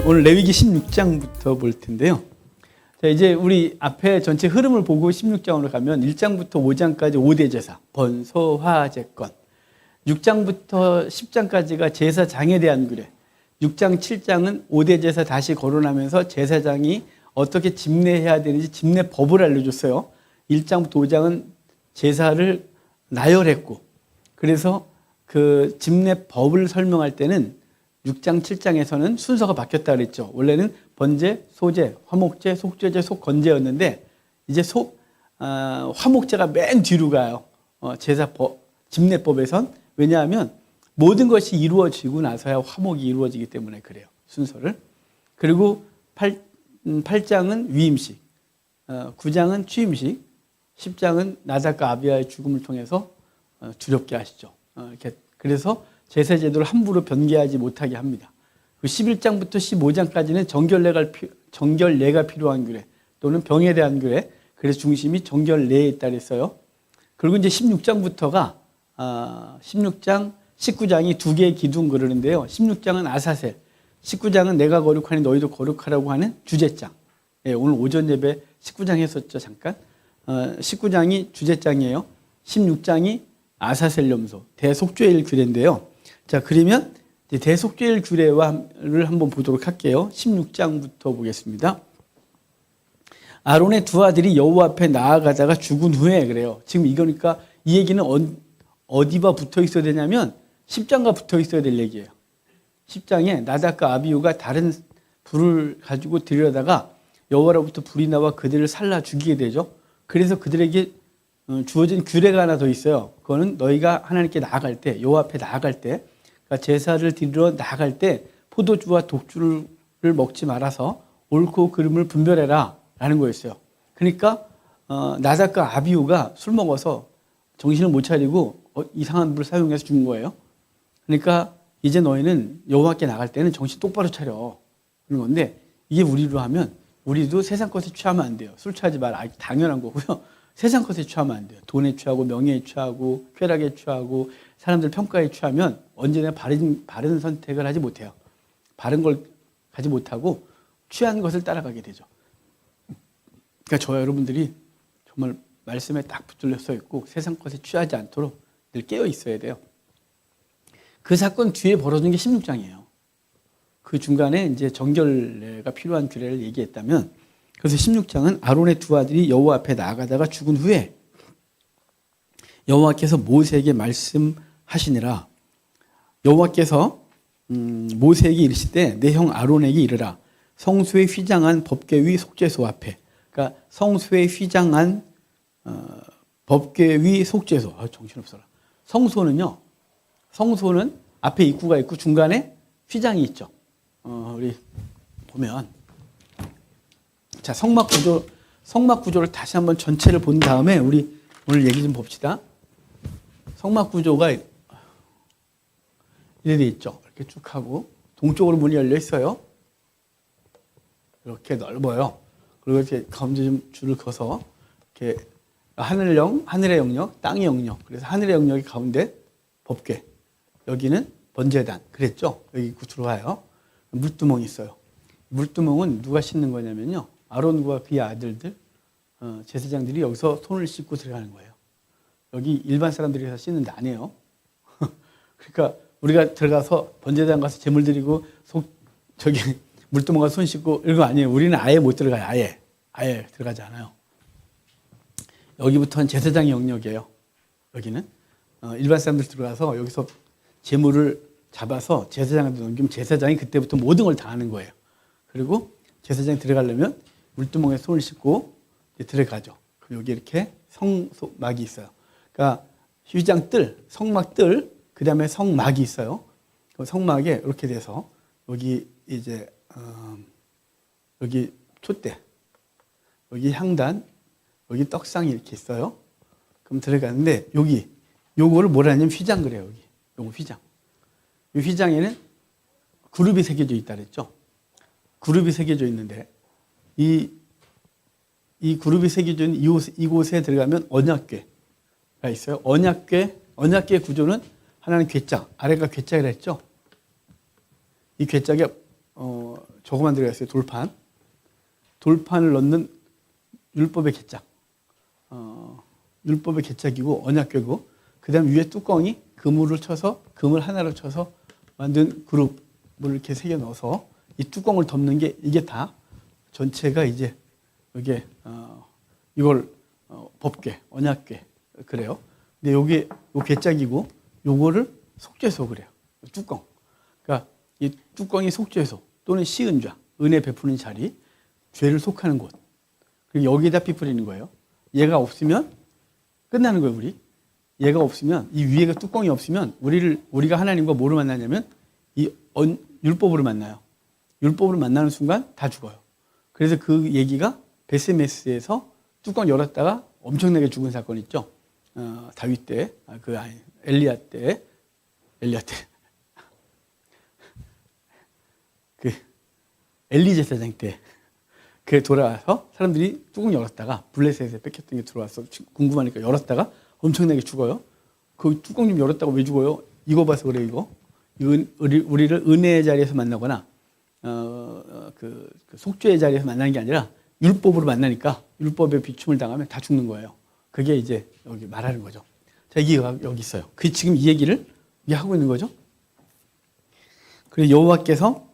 오늘 레위기 16장부터 볼 텐데요. 자, 이제 우리 앞에 전체 흐름을 보고 16장으로 가면 1장부터 5장까지 5대 제사, 번소, 화제권, 6장부터 10장까지가 제사장에 대한 규례, 6장, 7장은 5대 제사 다시 거론하면서 제사장이 어떻게 집례해야 되는지 집례법을 알려줬어요. 1장부터 5장은 제사를 나열했고, 그래서 그 집례법을 설명할 때는 6장, 7장에서는 순서가 바뀌었다 그랬죠. 원래는 번제, 소제, 화목제, 속죄제, 속건제였는데 이제 화목제가 맨 뒤로 가요. 제사법, 집례법에선. 왜냐하면 모든 것이 이루어지고 나서야 화목이 이루어지기 때문에 그래요. 순서를. 그리고 8장은 위임식, 9장은 취임식, 10장은 나답과 아비아의 죽음을 통해서 두렵게 하시죠. 그래서 제사 제도를 함부로 변개하지 못하게 합니다. 11장부터 15장까지는 정결례가 필요한 규례 또는 병에 대한 규례, 그래서 중심이 정결례에 있다 그랬어요. 그리고 이제 16장부터가 16장, 19장이 두 개의 기둥 그러는데요. 16장은 아사셀, 19장은 내가 거룩하니 너희도 거룩하라고 하는 주제장. 예, 오늘 오전 예배 19장 했었죠, 잠깐. 19장이 주제장이에요. 16장이 아사셀 염소, 대속죄일 규례인데요. 자, 그러면 대속죄일 규례를 한번 보도록 할게요. 16장부터 보겠습니다. 아론의 두 아들이 여호와 앞에 나아가다가 죽은 후에 그래요. 지금 이거니까 이 얘기는 어디와 붙어 있어야 되냐면 10장과 붙어 있어야 될 얘기예요. 10장에 나답과 아비후가 다른 불을 가지고 들여다가 여호와로부터 불이 나와 그들을 살라 죽이게 되죠. 그래서 그들에게 주어진 규례가 하나 더 있어요. 그거는 너희가 하나님께 나아갈 때, 여호와 앞에 나아갈 때, 그러니까 제사를 드리러 나아갈 때 포도주와 독주를 먹지 말아서 옳고 그름을 분별해라 라는 거였어요. 그러니까 나답과 아비후가 술 먹어서 정신을 못 차리고 이상한 물을 사용해서 죽은 거예요. 그러니까 이제 너희는 여호와께 나갈 때는 정신 똑바로 차려 그런 건데, 이게 우리로 하면 우리도 세상 것에 취하면 안 돼요. 술 취하지 마라. 당연한 거고요. 세상 것에 취하면 안 돼요. 돈에 취하고 명예에 취하고 쾌락에 취하고 사람들 평가에 취하면 언제나 바른 선택을 하지 못해요. 바른 걸 가지 못하고 취한 것을 따라가게 되죠. 그러니까 저와 여러분들이 정말 말씀에 딱 붙들려 서 있고 세상 것에 취하지 않도록 늘 깨어 있어야 돼요. 그 사건 뒤에 벌어진 게 16장이에요. 그 중간에 이제 정결례가 필요한 규례를 얘기했다면, 그래서 16장은 아론의 두 아들이 여호와 앞에 나아가다가 죽은 후에 여호와께서 모세에게 말씀하시니라. 여호와께서 모세에게 이르시되 내 형 아론에게 이르라. 성소에 휘장한 법궤 위 속죄소 앞에, 그러니까 성소에 휘장한 법궤 위 속죄소. 정신없어라. 성소는 앞에 입구가 있고 중간에 휘장이 있죠. 우리 보면, 자, 성막 구조를 다시 한번 전체를 본 다음에 우리 오늘 얘기 좀 봅시다. 성막 구조가 이렇게 돼 있죠. 이렇게 쭉 하고 동쪽으로 문이 열려 있어요. 이렇게 넓어요. 그리고 이렇게 가운데 좀 줄을 그어서 이렇게 하늘의 영역, 땅의 영역. 그래서 하늘의 영역이 가운데 법궤, 여기는 번제단. 그랬죠? 여기 입구 들어와요. 물두멍이 있어요. 물두멍은 누가 씻는 거냐면요, 아론과 그의 아들들, 제사장들이 여기서 손을 씻고 들어가는 거예요. 여기 일반 사람들이 가서 씻는데 아니에요. 그러니까 우리가 들어가서 번제단 가서 제물 드리고 물두멍 가서 손 씻고 이런 거 아니에요. 우리는 아예 못 들어가요. 아예 들어가지 않아요. 여기부터는 제사장의 영역이에요. 여기는 일반 사람들 들어가서 여기서 제물을 잡아서 제사장한테 넘기면 제사장이 그때부터 모든 걸 다 하는 거예요. 그리고 제사장이 들어가려면 물두멍에 손을 씻고 들어가죠. 그리고 여기 이렇게 성막이 있어요. 그러니까 휘장뜰, 성막뜰, 그 다음에 성막이 있어요. 그 성막에 이렇게 돼서 여기 이제 여기 촛대, 여기 향단, 여기 떡상이 이렇게 있어요. 그럼 들어가는데 요거를 뭐라 하냐면 휘장 그래요. 여기 요거 휘장. 이 휘장에는 그룹이 새겨져 있다 그랬죠. 그룹이 새겨져 있는데 이 그룹이 새겨져 있는 이곳에 들어가면 언약궤가 있어요. 언약궤 구조는 하나는 궤짝, 아래가 궤짝이라 했죠. 이 궤짝에 저거만 들어갔어요. 돌판을 넣는 율법의 개짝. 율법의 개짝이고 언약궤고 그다음 위에 뚜껑이 금을 하나로 쳐서 만든 그룹을 이렇게 새겨 넣어서 이 뚜껑을 덮는 게 이게 다 전체가 이제 이게 이걸 법궤, 언약궤 그래요. 근데 요게 요 개짝이고 요거를 속죄소 그래요. 뚜껑. 그러니까 이 뚜껑이 속죄소 또는 시은좌, 은혜 베푸는 자리, 죄를 속하는 곳. 그리고 여기에다 피 뿌리는 거예요. 얘가 없으면 끝나는 거예요, 우리. 얘가 없으면 이 위에가 뚜껑이 없으면 우리가 하나님과 뭐로 만나냐면 이 율법으로 만나요. 율법으로 만나는 순간 다 죽어요. 그래서 그 얘기가 베스메스에서 뚜껑 열었다가 엄청나게 죽은 사건 있죠. 다윗 때, 엘리야 때, 그 엘리 제사장 때, 그 돌아와서 사람들이 뚜껑 열었다가 블레셋에 뺏겼던 게 들어와서 궁금하니까 열었다가 엄청나게 죽어요. 그 뚜껑 좀 열었다고 왜 죽어요? 이거 봐서 그래 이거. 우리를 은혜의 자리에서 만나거나 그 속죄의 자리에서 만나는 게 아니라 율법으로 만나니까 율법에 비춤을 당하면 다 죽는 거예요. 그게 이제 여기 말하는 거죠. 자, 이게 여기 있어요. 그 지금 이 얘기를 하고 있는 거죠. 그리고 여호와께서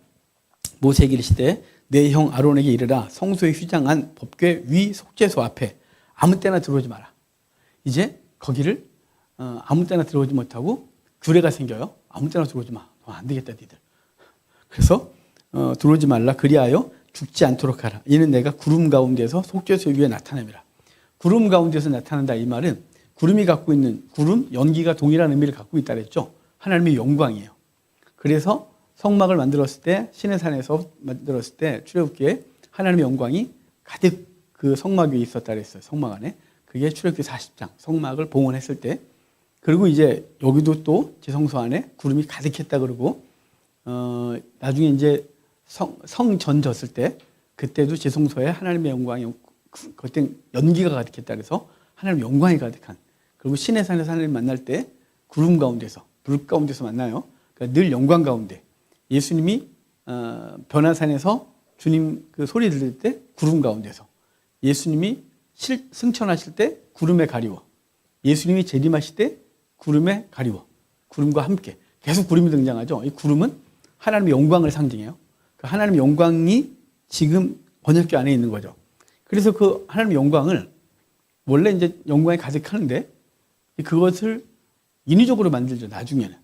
모세에게 이르시되 내 형 아론에게 이르라 성소에 휘장한 법궤 위 속죄소 앞에 아무 때나 들어오지 마라. 이제 거기를 아무 때나 들어오지 못하고 규례가 생겨요. 아무 때나 들어오지 마. 안 되겠다 니들. 그래서 들어오지 말라. 그리하여 죽지 않도록 하라. 이는 내가 구름 가운데서 속죄소 위에 나타남이라. 구름 가운데서 나타난다 이 말은 구름이 갖고 있는 구름, 연기가 동일한 의미를 갖고 있다 그랬죠. 하나님의 영광이에요. 그래서 성막을 만들었을 때 시내 산에서 만들었을 때 출애굽기에 하나님의 영광이 가득 그 성막 위에 있었다 그랬어요. 성막 안에. 그게 출애굽기 40장 성막을 봉헌했을 때. 그리고 이제 여기도 또 지성소 안에 구름이 가득했다 그러고 나중에 이제 성전 졌을 때 그때도 지성소에 하나님의 영광이 그때 연기가 가득했다 그래서 하나님의 영광이 가득한. 그리고 시내 산에서 하나님 만날 때 구름 가운데서 불 가운데서 만나요. 그러니까 늘 영광 가운데. 예수님이 변화산에서 주님 그 소리 들을 때 구름 가운데서, 예수님이 승천하실 때 구름에 가리워, 예수님이 재림하실 때 구름에 가리워, 구름과 함께 계속 구름이 등장하죠. 이 구름은 하나님의 영광을 상징해요. 그 하나님의 영광이 지금 언약궤 안에 있는 거죠. 그래서 그 하나님의 영광을 원래 이제 영광이 가득하는데 그것을 인위적으로 만들죠. 나중에는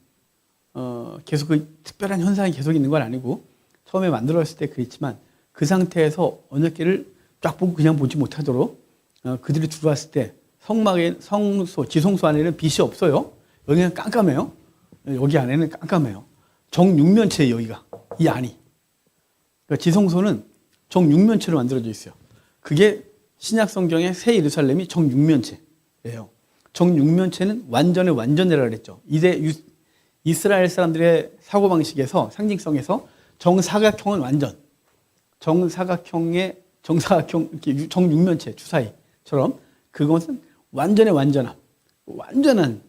계속 그 특별한 현상이 계속 있는 건 아니고 처음에 만들었을 때 그랬지만 그 상태에서 언약궤를 쫙 보고 그냥 보지 못하도록 그들이 들어왔을 때 성막의 성소, 지성소 안에는 빛이 없어요. 여기는 깜깜해요. 여기 안에는 깜깜해요. 정육면체예요. 여기가 이 안이. 그러니까 지성소는 정육면체로 만들어져 있어요. 그게 신약 성경의 새 예루살렘이 정육면체예요. 정육면체는 완전의 완전이라고 그랬죠. 이제 이스라엘 사람들의 사고방식에서 상징성에서 정사각형은 완전, 정사각형 정육면체 주사위처럼 그것은 완전의 완전한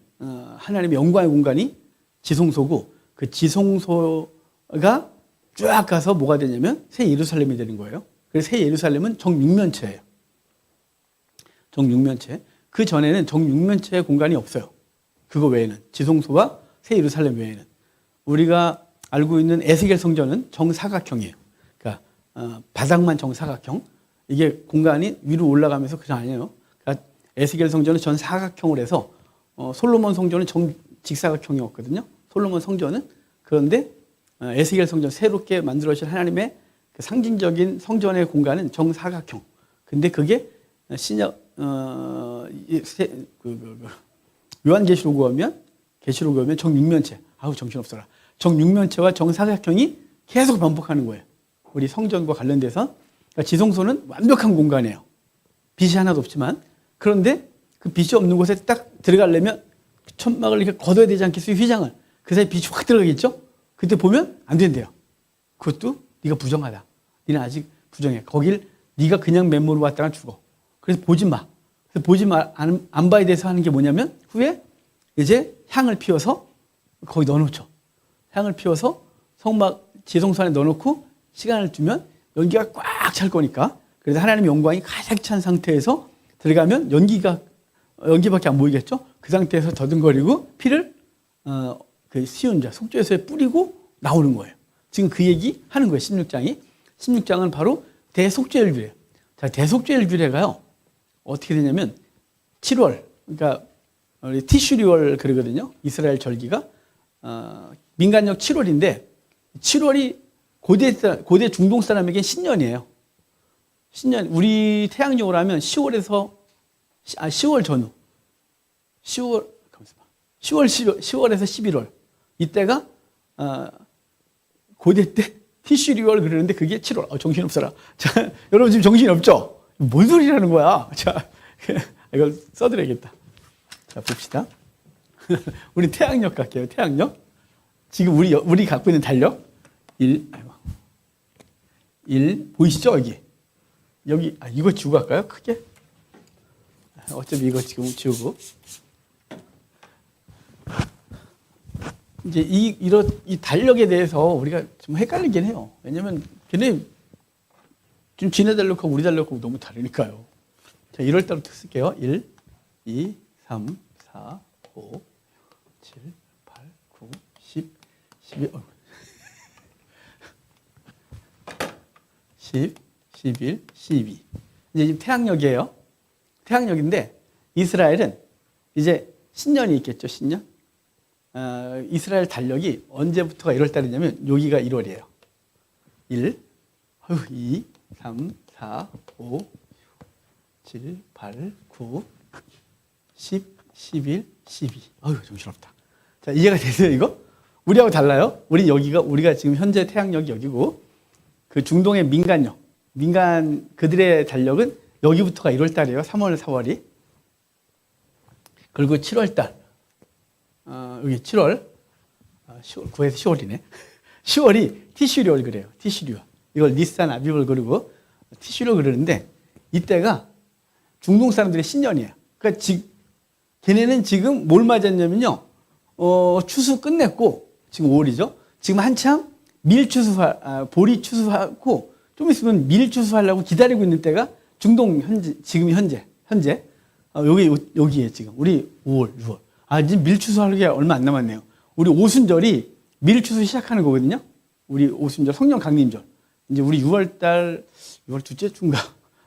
하나님의 영광의 공간이 지성소고 그 지성소가 쫙 가서 뭐가 되냐면 새 예루살렘이 되는 거예요. 그래서 새 예루살렘은 정육면체예요. 정육면체. 그 전에는 정육면체의 공간이 없어요. 그거 외에는 지성소와 새 예루살렘 외에는 우리가 알고 있는 에스겔 성전은 정사각형이에요. 그러니까 바닥만 정사각형. 이게 공간이 위로 올라가면서 그냥 아니에요. 그러니까 에스겔 성전은 전 사각형을 해서 솔로몬 성전은 직사각형이었거든요. 솔로몬 성전은. 그런데 에스겔 성전 새롭게 만들어진 하나님의 그 상징적인 성전의 공간은 정사각형. 근데 그게 신약 요한계시록에 오면 정육면체. 아우 정신없어라. 정육면체와 정사각형이 계속 반복하는 거예요. 우리 성전과 관련돼서. 그러니까 지성소는 완벽한 공간이에요. 빛이 하나도 없지만. 그런데 그 빛이 없는 곳에 딱 들어가려면 천막을 이렇게 걷어야 되지 않겠어요? 휘장을. 그 사이에 빛이 확 들어가겠죠? 그때 보면 안 된대요. 그것도 네가 부정하다. 네는 아직 부정해. 거길 네가 그냥 맨몸으로 왔다가 죽어. 그래서 보지 마. 그래서 안 봐야 돼서 하는 게 뭐냐면 후에 이제 향을 피워서 거기 넣어놓죠. 향을 피워서 성막 지성소 안에 넣어놓고 시간을 두면 연기가 꽉 찰 거니까. 그래서 하나님의 영광이 가득 찬 상태에서 들어가면 연기밖에 안 보이겠죠? 그 상태에서 더듬거리고 피를 그 시운자 속죄소에 뿌리고 나오는 거예요. 지금 그 얘기 하는 거예요. 16장이. 16장은 바로 대속죄일규례. 자, 대속죄일규례가요. 어떻게 되냐면 7월, 그러니까 우리 티슈리월 그러거든요. 이스라엘 절기가 민간력 7월인데 7월이 고대 중동 사람에게 신년이에요. 신년. 우리 태양력으로 하면 10월에서 10월 전후. 10월에서 11월. 이때가 고대 때 티슈리월 그러는데 그게 7월. 정신없어라. 자, 여러분 지금 정신없죠? 뭔 소리라는 거야? 자, 이걸 써드려야겠다. 자, 봅시다. 우리 태양력 갈게요. 태양력. 지금 우리 갖고 있는 달력. 1 보이시죠? 여기 이거 지우고 갈까요? 크게? 어차피 이거 지금 지우고. 이제 이 달력에 대해서 우리가 좀 헷갈리긴 해요. 왜냐면 걔네 지금 지네 달력하고 우리 달력하고 너무 다르니까요. 자, 1월 달부터 쓸게요. 1, 2, 3, 4, 5, 7, 8, 9, 10, 11, 10, 11, 12. 이제 지금 태양력이에요. 태양력인데 이스라엘은 이제 신년이 있겠죠. 신년. 이스라엘 달력이 언제부터가 1월 달이냐면 여기가 1월이에요. 1, 2, 3, 4, 5, 7, 8, 9, 10, 11, 12. 정신없다. 자, 이해가 되세요, 이거? 우리하고 달라요. 우리가 지금 현재 태양력이 여기고, 그 중동의 그들의 달력은 여기부터가 1월 달이에요. 3월, 4월이. 그리고 7월 달. 여기 7월, 10월, 9에서 10월이네. 10월이 티슈리월 그래요. 티슈리월. 이걸 니산, 아비벌 그리고 티슈리월 그러는데, 이때가 중동 사람들의 신년이에요. 그러니까 걔네는 지금 뭘 맞았냐면요. 추수 끝냈고, 지금 5월이죠. 지금 한참 보리 추수하고, 좀 있으면 밀 추수하려고 기다리고 있는 때가 중동 지금 현재. 여기에 지금. 우리 5월, 6월. 이제 밀 추수하기에 얼마 안 남았네요. 우리 오순절이 밀 추수 시작하는 거거든요. 우리 오순절, 성령 강림절. 이제 우리 6월 둘째 주인가.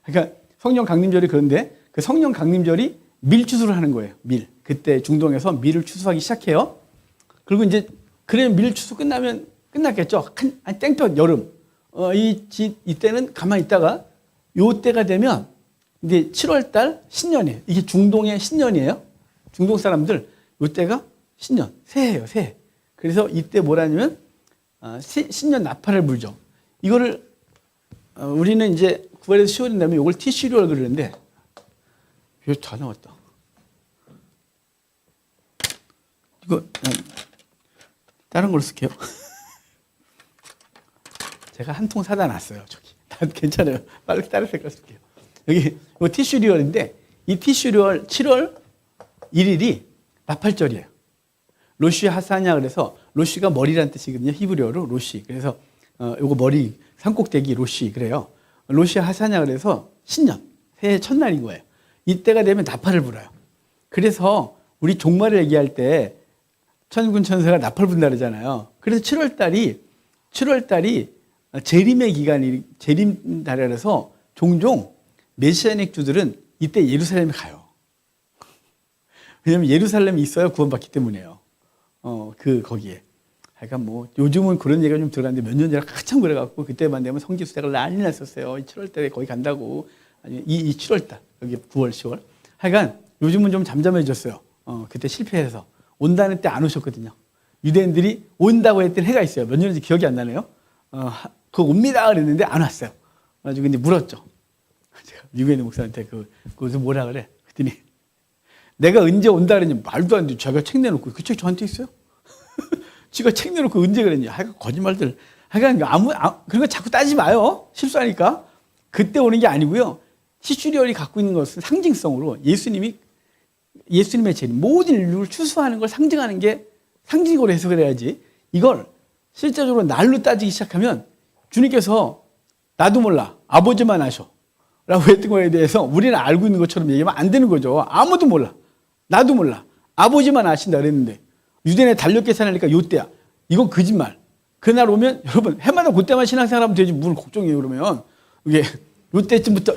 그러니까 성령 강림절이 그런데 그 성령 강림절이 밀 추수를 하는 거예요. 그때 중동에서 밀을 추수하기 시작해요. 그리고 이제 그러면 밀 추수 끝났겠죠. 한 땡볕 여름. 이때는 가만히 있다가 요 때가 되면 이제 7월 달 신년이에요. 이게 중동의 신년이에요. 중동 사람들 요 때가 신년, 새해예요, 새해. 그래서 이때 뭐라냐면 신년 나팔을 불죠. 이거를 우리는 이제 9월에서 10월이 되면 이걸 티슈리월 그러는데 이거 다 나왔다. 이거 다른 걸로 쓸게요. 제가 한 통 사다 놨어요. 저기. 괜찮아요. 빨리 다른 색깔 쓸게요. 여기 이거 티슈리월인데 이 티슈리월 7월 1일이 나팔절이에요. 로시 하사냐 그래서 로시가 머리란 뜻이거든요. 히브리어로 로시. 그래서 요거 머리 산꼭대기 로시 그래요. 로시 하사냐 그래서 신년 새해 첫날인 거예요. 이때가 되면 나팔을 불어요. 그래서 우리 종말을 얘기할 때 천군 천사가 나팔 분다 그러잖아요. 그래서 7월 달이 재림의 기간이 재림 달이라서 종종 메시아닉 주들은 이때 예루살렘에 가요. 왜냐면 예루살렘에 있어야 구원받기 때문이에요. 거기에. 그러니까 요즘은 그런 얘기가 좀 들어갔는데 몇 년 전에 한참 그래갖고 그때만 되면 성지수대가 난리 났었어요. 7월 달에 거기 간다고. 아니, 이 7월 달. 여기 9월, 10월. 하여간 요즘은 좀 잠잠해졌어요. 그때 실패해서. 온다는 때 안 오셨거든요. 유대인들이 온다고 했던 해가 있어요. 몇 년인지 기억이 안 나네요. 그거 옵니다 그랬는데 안 왔어요. 그래가지고 근데 물었죠. 제가 미국에 있는 목사한테 그것을 뭐라 그래? 그랬더니 내가 언제 온다 그랬냐. 말도 안 돼. 제가 책 내놓고 그 책 저한테 있어요? 지가 책 내놓고 언제 그랬냐. 하여간 거짓말들. 하여간 그런 거 자꾸 따지지 마요. 실수하니까. 그때 오는 게 아니고요. 티슈리얼이 갖고 있는 것은 상징성으로 예수님의 재림, 모든 인류를 추수하는 걸 상징하는 게 상징으로 해석을 해야지. 이걸 실제적으로 날로 따지기 시작하면 주님께서 나도 몰라, 아버지만 아셔 라고 했던 거에 대해서 우리는 알고 있는 것처럼 얘기하면 안 되는 거죠. 아무도 몰라, 나도 몰라, 아버지만 아신다 그랬는데 유대인의 달력 계산하니까 요때야. 이건 거짓말. 그날 오면 여러분 해마다 그때만 신앙생활하면 되지 뭘 걱정해요. 그러면 이게 요때쯤부터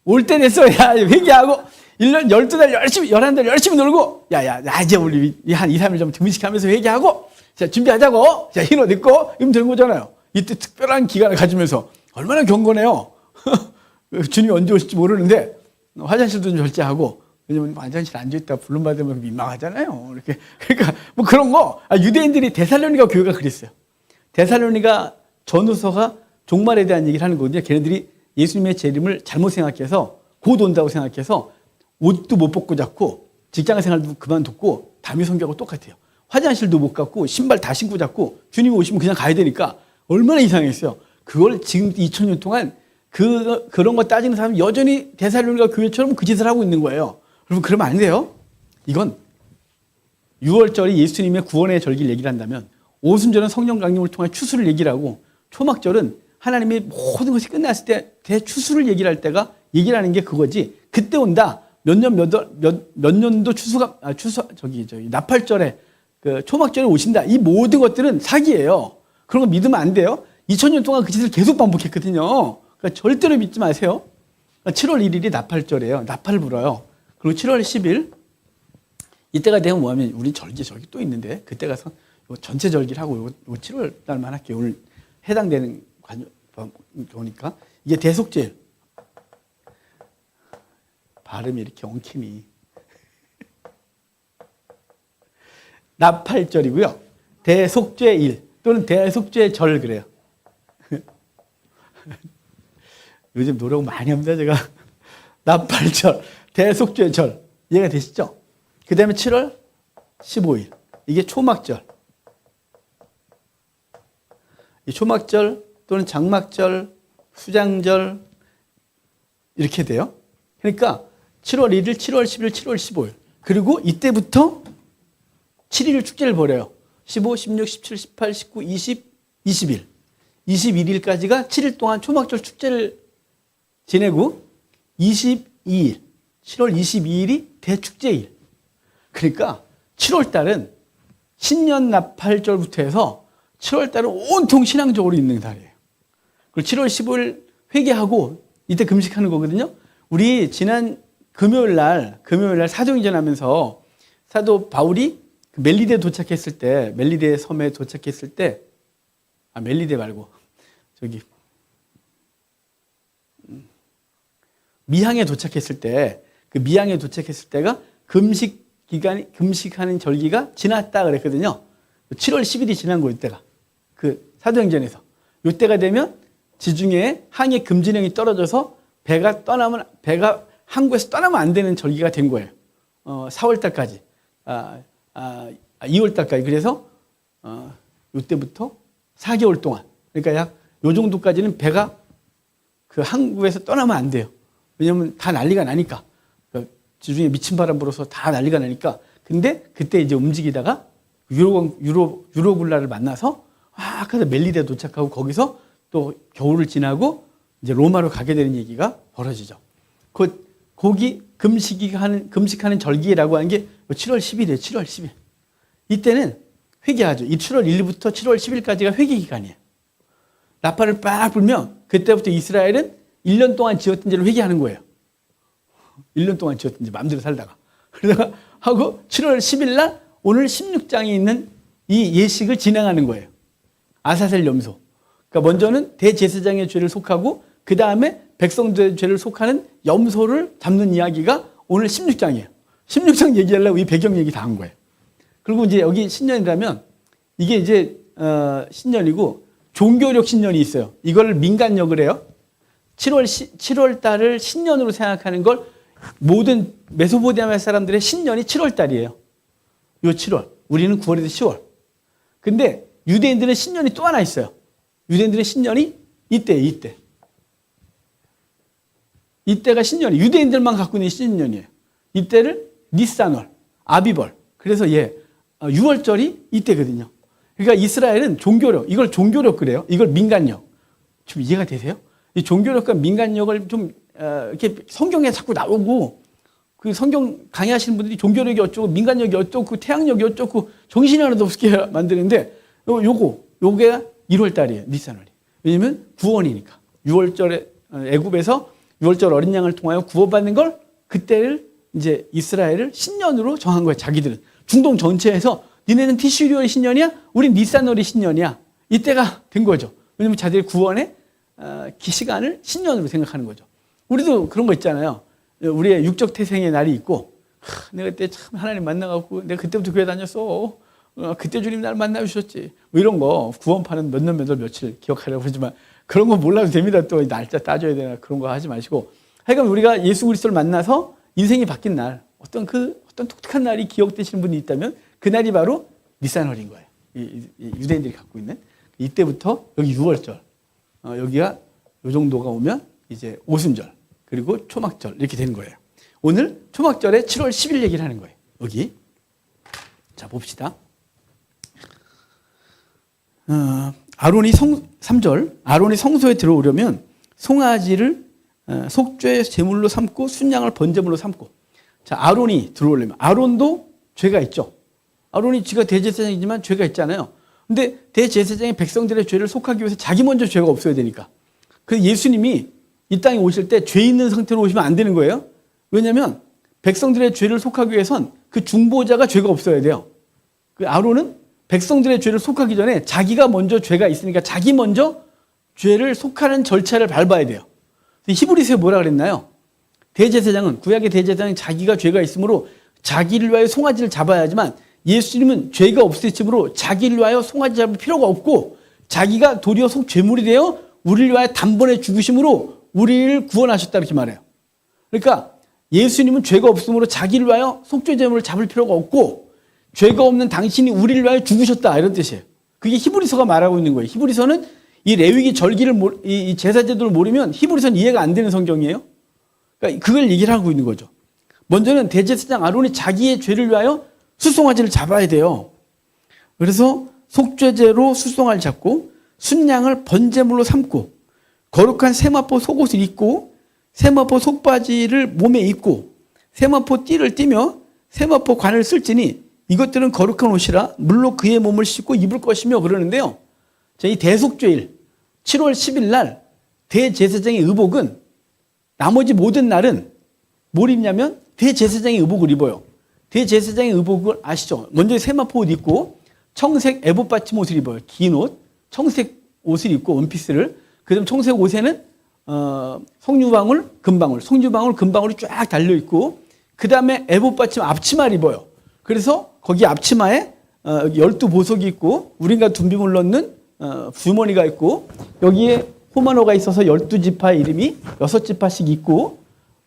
올 때 됐어. 야, 회개하고 1년 12달 열심히 11달 열심히 놀고 야 이제 우리 한 2, 3일 좀 금식하면서 회개하고 자 준비하자고. 자 흰 옷 입고 이러면 되는 거잖아요. 이때 특별한 기간을 가지면서 얼마나 경건해요. 주님이 언제 오실지 모르는데 화장실도 좀 절제하고, 왜냐면 화장실 앉아있다 불름받으면 민망하잖아요. 이렇게. 그러니까 뭐 그런 거. 유대인들이 데살로니가 교회가 그랬어요. 데살로니가 전후서가 종말에 대한 얘기를 하는 거거든요. 걔네들이 예수님의 재림을 잘못 생각해서 곧 온다고 생각해서 옷도 못 벗고 자고 직장 생활도 그만뒀고 담임 선교하고 똑같아요. 화장실도 못 갔고 신발 다 신고 자고 주님이 오시면 그냥 가야 되니까 얼마나 이상했어요. 그걸 지금 2000년 동안 그런 거 따지는 사람이 여전히 데살로니가 교회처럼 그 짓을 하고 있는 거예요. 여러분 그러면 안 돼요. 이건 6월절이 예수님의 구원의 절기를 얘기를 한다면 오순절은 성령 강림을 통해 추수를 얘기를 하고 초막절은 하나님의 모든 것이 끝났을 때 대추수를 얘기를 할 때가 얘기를 하는 게 그거지. 그때 온다. 몇 년도 추수가 나팔절에 그 초막절에 오신다. 이 모든 것들은 사기예요. 그런 거 믿으면 안 돼요. 2000년 동안 그 짓을 계속 반복했거든요. 그러니까 절대로 믿지 마세요. 7월 1일이 나팔절이에요. 나팔을 불어요. 그리고 7월 10일 이때가 되면 뭐하면 우리 절기 또 있는데 그때 가서 전체 절기를 하고 요 7월 달만 할게요. 오늘 해당되는 거니까. 이게 대속죄. 발음이 이렇게 엉킴이. 나팔절이고요. 대속죄일 또는 대속죄절 그래요. 요즘 노력 많이 합니다 제가. 나팔절, 대속죄절 이해가 되시죠? 그 다음에 7월 15일 이게 초막절. 이 초막절 또는 장막절, 수장절 이렇게 돼요. 그러니까 7월 1일, 7월 10일, 7월 15일 그리고 이때부터 7일 축제를 벌여요. 15, 16, 17, 18, 19, 20, 21 21일까지가 7일 동안 초막절 축제를 지내고 22일, 7월 22일이 대축제일. 그러니까 7월 달은 신년 나팔절부터 해서 7월 달은 온통 신앙적으로 있는 달이에요. 그리고 7월 15일 회개하고 이때 금식하는 거거든요. 우리 지난 금요일 날 사도행전 하면서 사도 바울이 멜리데 도착했을 때, 멜리데 섬에 도착했을 때, 멜리데 말고 미항에 도착했을 때, 그 미항에 도착했을 때가 금식하는 절기가 지났다 그랬거든요. 7월 10일이 지난 거 이때가. 그 사도행전에서. 이때가 되면 지중해에 항해 금지령이 떨어져서 배가 항구에서 떠나면 안 되는 절기가 된 거예요. 4월 달까지. 2월 달까지. 그래서 이때부터 4개월 동안. 그러니까 약 요 정도까지는 배가 그 항구에서 떠나면 안 돼요. 왜냐면 다 난리가 나니까. 지중해 미친 바람 불어서 다 난리가 나니까. 근데 그때 이제 움직이다가 유로굴라를 만나서 아까 멜리데 도착하고 거기서 또 겨울을 지나고 이제 로마로 가게 되는 얘기가 벌어지죠. 거기 금식하는 절기라고 하는 게 7월 10일이에요. 7월 10일. 이때는 회개하죠. 이 7월 1일부터 7월 10일까지가 회개 기간이에요. 나팔을 빡 불면 그때부터 이스라엘은 1년 동안 지었던 죄를 회개하는 거예요. 1년 동안 지었던 죄 마음대로 살다가. 그러다가 하고 7월 10일 날 오늘 16장에 있는 이 예식을 진행하는 거예요. 아사셀 염소. 그러니까 먼저는 대제사장의 죄를 속하고 그 다음에 백성들의 죄를 속하는 염소를 잡는 이야기가 오늘 16장이에요. 16장 얘기하려고 이 배경 얘기 다 한 거예요. 그리고 이제 여기 신년이라면 이게 이제 신년이고 종교력 신년이 있어요. 이걸 민간력을 해요. 7월 달을 신년으로 생각하는 걸 모든 메소포타미아 사람들의 신년이 7월 달이에요. 요 7월. 우리는 9월에서 10월. 근데 유대인들은 신년이 또 하나 있어요. 유대인들의 신년이 이때. 이때가 신년이에요. 유대인들만 갖고 있는 신년이에요. 이때를 니산월, 아비벌. 그래서 6월절이 이때거든요. 그러니까 이스라엘은 종교력, 이걸 종교력 그래요. 이걸 민간력. 좀 이해가 되세요? 이 종교력과 민간력을 좀 이렇게 성경에 자꾸 나오고 그 성경 강의하시는 분들이 종교력이 어쩌고 민간력이 어쩌고 태양력이 어쩌고 정신이 하나도 없게 만드는데 요게 1월 달이에요. 니산월이. 왜냐면 구원이니까. 6월절에 애굽에서 6월절 어린 양을 통하여 구원받는 걸 그때를 이제 이스라엘을 신년으로 정한 거예요. 자기들은. 중동 전체에서 니네는 티슈리얼이 신년이야? 우린 니산월이 신년이야. 이때가 된 거죠. 왜냐면 자기들의 구원의 시간을 신년으로 생각하는 거죠. 우리도 그런 거 있잖아요. 우리의 육적 태생의 날이 있고 내가 그때 참 하나님 만나갖고 내가 그때부터 교회 다녔어. 그때 주님 날 만나주셨지. 뭐 이런 거 구원파는 몇 년 몇 월 며칠 기억하려고 그러지만 그런 거 몰라도 됩니다. 또 날짜 따져야 되나 그런 거 하지 마시고 하여간 우리가 예수 그리스도를 만나서 인생이 바뀐 날 어떤 독특한 날이 기억되시는 분이 있다면 그 날이 바로 니산월인 거예요. 이 유대인들이 갖고 있는 이때부터 여기 6월절 여기가 요 정도가 오면 이제 오순절 그리고 초막절 이렇게 되는 거예요. 오늘 초막절에 7월 10일 얘기를 하는 거예요. 여기 자 봅시다. 아론이 3절 아론이 성소에 들어오려면 송아지를 속죄의 제물로 삼고 순양을 번제물로 삼고 자 아론이 들어오려면 아론도 죄가 있죠. 아론이 지가 대제사장이지만 죄가 있잖아요. 근데 대제사장이 백성들의 죄를 속하기 위해서 자기 먼저 죄가 없어야 되니까 그래서 예수님이 이 땅에 오실 때 죄 있는 상태로 오시면 안 되는 거예요. 왜냐하면 백성들의 죄를 속하기 위해선 그 중보자가 죄가 없어야 돼요. 그 아론은 백성들의 죄를 속하기 전에 자기가 먼저 죄가 있으니까 자기 먼저 죄를 속하는 절차를 밟아야 돼요. 히브리서에 뭐라 그랬나요? 대제사장은 구약의 대제사장은 자기가 죄가 있으므로 자기를 위하여 송아지를 잡아야 하지만 예수님은 죄가 없으시므로 자기를 위하여 송아지 잡을 필요가 없고 자기가 도리어 속죄물이 되어 우리를 위하여 단번에 죽으심으로 우리를 구원하셨다 이렇게 말해요. 그러니까 예수님은 죄가 없으므로 자기를 위하여 속죄제물을 잡을 필요가 없고 죄가 없는 당신이 우리를 위하여 죽으셨다 이런 뜻이에요. 그게 히브리서가 말하고 있는 거예요. 히브리서는 이 레위기 절기를 이 제사제도를 모르면 히브리서는 이해가 안 되는 성경이에요. 그러니까 그걸 얘기를 하고 있는 거죠. 먼저는 대제사장 아론이 자기의 죄를 위하여 수송아지를 잡아야 돼요. 그래서 속죄제로 수송아지를 잡고 순양을 번제물로 삼고 거룩한 세마포 속옷을 입고 세마포 속바지를 몸에 입고 세마포 띠를 띠며 세마포 관을 쓸지니 이것들은 거룩한 옷이라 물로 그의 몸을 씻고 입을 것이며 그러는데요. 이 대속죄일 7월 10일 날 대제사장의 의복은 나머지 모든 날은 뭘 입냐면 대제사장의 의복을 입어요. 대제사장의 의복을 아시죠? 먼저 세마포 옷 입고 청색 에봇 받침 옷을 입어요. 긴 옷, 청색 옷을 입고 원피스를 그다음 청색 옷에는 석류방울, 금방울이 쫙 달려 있고 그 다음에 에봇 받침 앞치마를 입어요. 그래서 거기 앞치마에 12보석이 있고 우린과 둔비물 넣는 주머니가 있고 여기에 호마노가 있어서 12지파 이름이 6지파씩 있고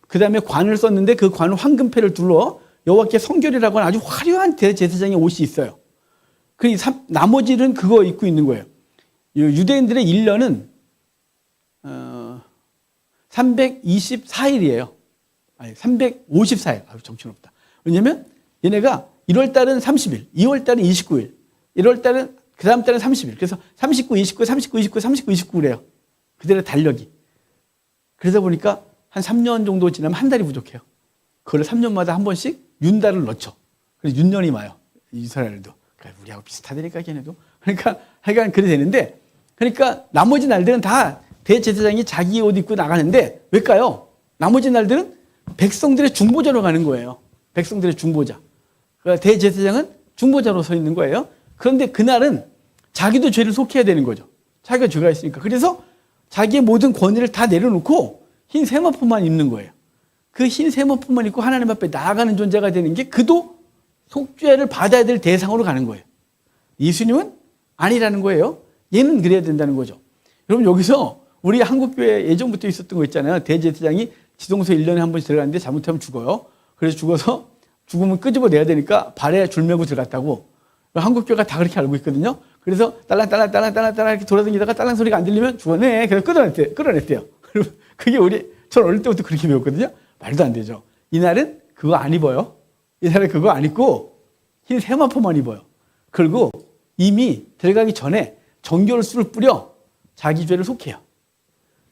그 다음에 관을 썼는데 그 관을 황금패를 둘러 여호와께 성결이라고 하는 아주 화려한 대제사장의 옷이 있어요. 나머지는 그거 입고 있는 거예요. 유대인들의 1년은 324일이에요. 아니 354일. 정신없다. 왜냐면 얘네가 1월달은 30일, 2월달은 29일, 1월달은 그 다음 달은 30일. 그래서 39, 29, 39, 29, 39, 29 그래요. 그들의 달력이. 그러다 보니까 한 3년 정도 지나면 한 달이 부족해요. 그걸 3년마다 한 번씩 윤달을 넣죠. 그래서 윤년이 와요. 이스라엘도. 그러니까 우리하고 비슷하다니까 걔네도. 그러니까 하여간 그래 되는데 그러니까 나머지 날들은 다 대제사장이 자기 옷 입고 나가는데 왜일까요? 나머지 날들은 백성들의 중보자로 가는 거예요. 백성들의 중보자. 그러니까 대제사장은 중보자로 서 있는 거예요. 그런데 그날은 자기도 죄를 속해야 되는 거죠. 자기가 죄가 있으니까. 그래서 자기의 모든 권위를 다 내려놓고 흰 세마포만 입는 거예요. 그 흰 세마포만 입고 하나님 앞에 나아가는 존재가 되는 게 그도 속죄를 받아야 될 대상으로 가는 거예요. 예수님은 아니라는 거예요. 얘는 그래야 된다는 거죠. 여러분 여기서 우리 한국교회 예전부터 있었던 거 있잖아요. 대제사장이 지동소에 1년에 한 번씩 들어가는데 잘못하면 죽어요. 그래서 죽어서 죽으면 끄집어내야 되니까 발에 줄 메고 들어갔다고. 한국교회가 다 그렇게 알고 있거든요. 그래서 딸랑딸랑 이렇게 돌아다니다가 딸랑 소리가 안 들리면 죽었네. 그래서 끌어냈대요. 그게 전 어릴 때부터 그렇게 배웠거든요. 말도 안 되죠. 이날은 그거 안 입어요. 이날은 그거 안 입고 흰 세마포만 입어요. 그리고 이미 들어가기 전에 정결수를 뿌려 자기 죄를 속해요.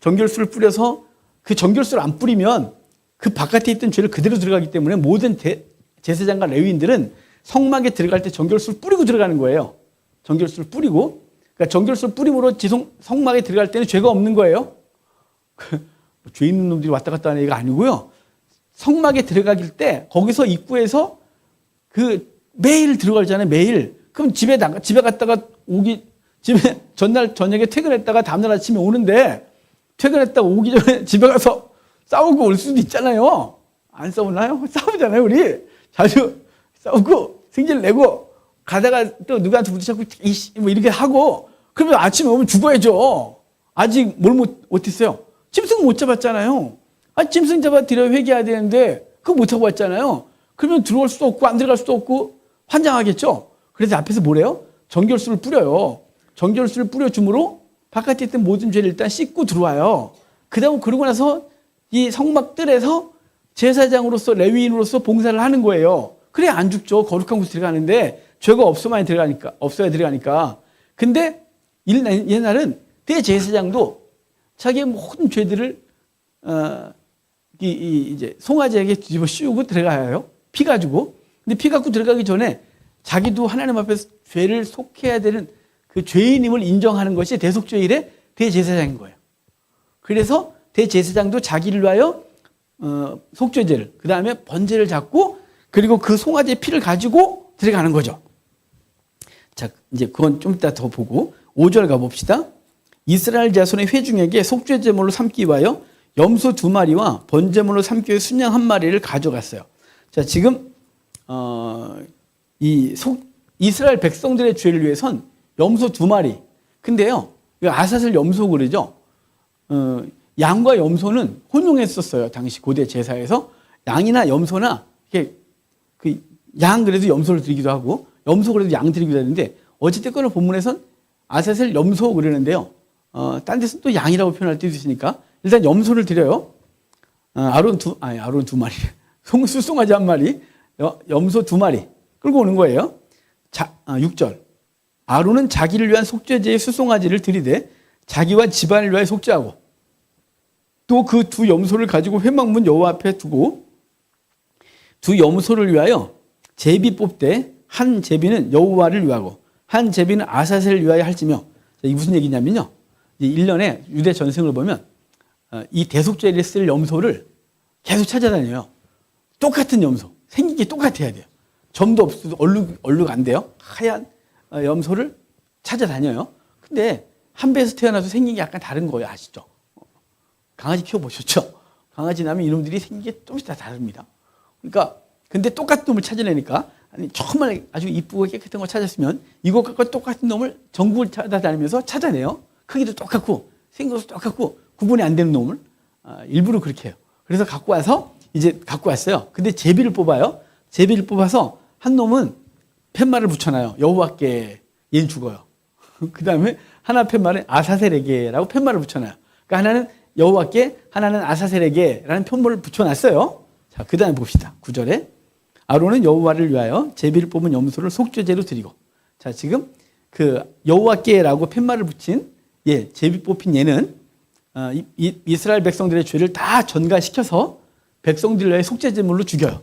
정결수를 뿌려서 그 정결수를 안 뿌리면 그 바깥에 있던 죄를 그대로 들어가기 때문에 모든 제사장과 레위인들은 성막에 들어갈 때 정결수를 뿌리고 들어가는 거예요. 정결수를 뿌리고. 그러니까 정결수를 뿌림으로 성막에 들어갈 때는 죄가 없는 거예요. 죄 있는 놈들이 왔다 갔다 하는 얘기가 아니고요. 성막에 들어가길 때 거기서 입구에서 그 매일 들어가잖아요. 매일. 그럼 집에 갔다가 집에 전날 저녁에 퇴근했다가 다음날 아침에 오는데 퇴근했다가 오기 전에 집에 가서 싸우고 올 수도 있잖아요. 안 싸우나요? 싸우잖아요, 우리. 자주 싸우고 승질 내고 가다가 또 누구한테 부딪히고 뭐 이렇게 하고 그러면 아침에 오면 죽어야죠. 아직 뭘 못했어요? 짐승 못 잡았잖아요. 짐승 잡아드려 회개해야 되는데 그거 못하고 왔잖아요. 그러면 들어올 수도 없고 안 들어갈 수도 없고 환장하겠죠. 그래서 앞에서 뭐래요? 정결수를 뿌려요. 정결수를 뿌려줌으로 바깥에 있던 모든 죄를 일단 씻고 들어와요. 그러고 나서 이 성막들에서 제사장으로서 레위인으로서 봉사를 하는 거예요. 그래 안 죽죠. 거룩한 곳에 들어가는데 죄가 없어야 들어가니까. 근데 옛날은 대제사장도 자기의 모든 죄들을 이제 송아지에게 뒤집어 씌우고 들어가요. 피 가지고. 근데 피 갖고 들어가기 전에 자기도 하나님 앞에서 죄를 속해야 되는 그 죄인임을 인정하는 것이 대속죄일의 대제사장인 거예요. 그래서 대제사장도 자기를 위하여 속죄제를, 그 다음에 번제를 잡고 그리고 그 송아지의 피를 가지고 들어가는 거죠. 자, 이제 그건 좀 이따 더 보고 5절 가봅시다. 이스라엘 자손의 회중에게 속죄제물로 삼기 위하여 염소 2마리와 번제물로 삼기 위해 순양 1마리를 가져갔어요. 자, 지금 이스라엘 백성들의 죄를 위해선 염소 2마리. 근데요, 아사셀 염소 그러죠. 양과 염소는 혼용했었어요. 당시 고대 제사에서 양이나 염소나 이렇게 양 그래도 염소를 드리기도 하고 염소 그래도 양 드리기도 하는데 어찌됐거나 본문에선 아사셀 염소 그러는데요. 딴 데서는 또 양이라고 표현할 때도 있으니까 일단 염소를 드려요. 아론 2마리, 수송아지 1마리, 염소 2마리 끌고 오는 거예요. 6절. 아론은 자기를 위한 속죄제의 수송아지를 드리되 자기와 집안을 위하여 속죄하고 또 그 2 염소를 가지고 회막문 여호와 앞에 두고 2 염소를 위하여 제비 뽑되 한 제비는 여호와를 위하고 한 제비는 아사셀을 위하여 할지며. 이게 무슨 얘기냐면요. 1년에 유대 전승을 보면 이 대속죄에 쓸 염소를 계속 찾아다녀요. 똑같은 염소. 생긴 게 똑같아야 돼요. 점도 없어도 얼룩 안 돼요. 하얀 염소를 찾아다녀요. 근데 한 배에서 태어나서 생긴 게 약간 다른 거예요. 아시죠? 강아지 키워보셨죠? 강아지 나면 이놈들이 생긴 게 조금씩 다 다릅니다. 그러니까 근데 똑같은 놈을 찾아내니까 정말 아주 이쁘고 깨끗한 걸 찾았으면 이것과 똑같은 놈을 전국을 찾아다니면서 찾아내요. 크기도 똑같고 생긴 것도 똑같고 구분이 안 되는 놈을 일부러 그렇게 해요. 그래서 갖고 왔어요. 근데 제비를 뽑아요. 제비를 뽑아서 한 놈은 팻말을 붙여놔요. 여호와께. 얘는 죽어요. 그 다음에 하나 팻말은 아사셀에게라고 팻말을 붙여놔요. 그러니까 하나는 여호와께, 하나는 아사셀에게라는 팻말을 붙여놨어요. 자, 그 다음에 봅시다. 9절에 아론은 여호와를 위하여 제비를 뽑은 염소를 속죄제로 드리고. 자, 지금 그 여호와께라고 팻말을 붙인 제비 뽑힌 얘는 이스라엘 백성들의 죄를 다 전가시켜서 백성들을 위해 속죄제물로 죽여요.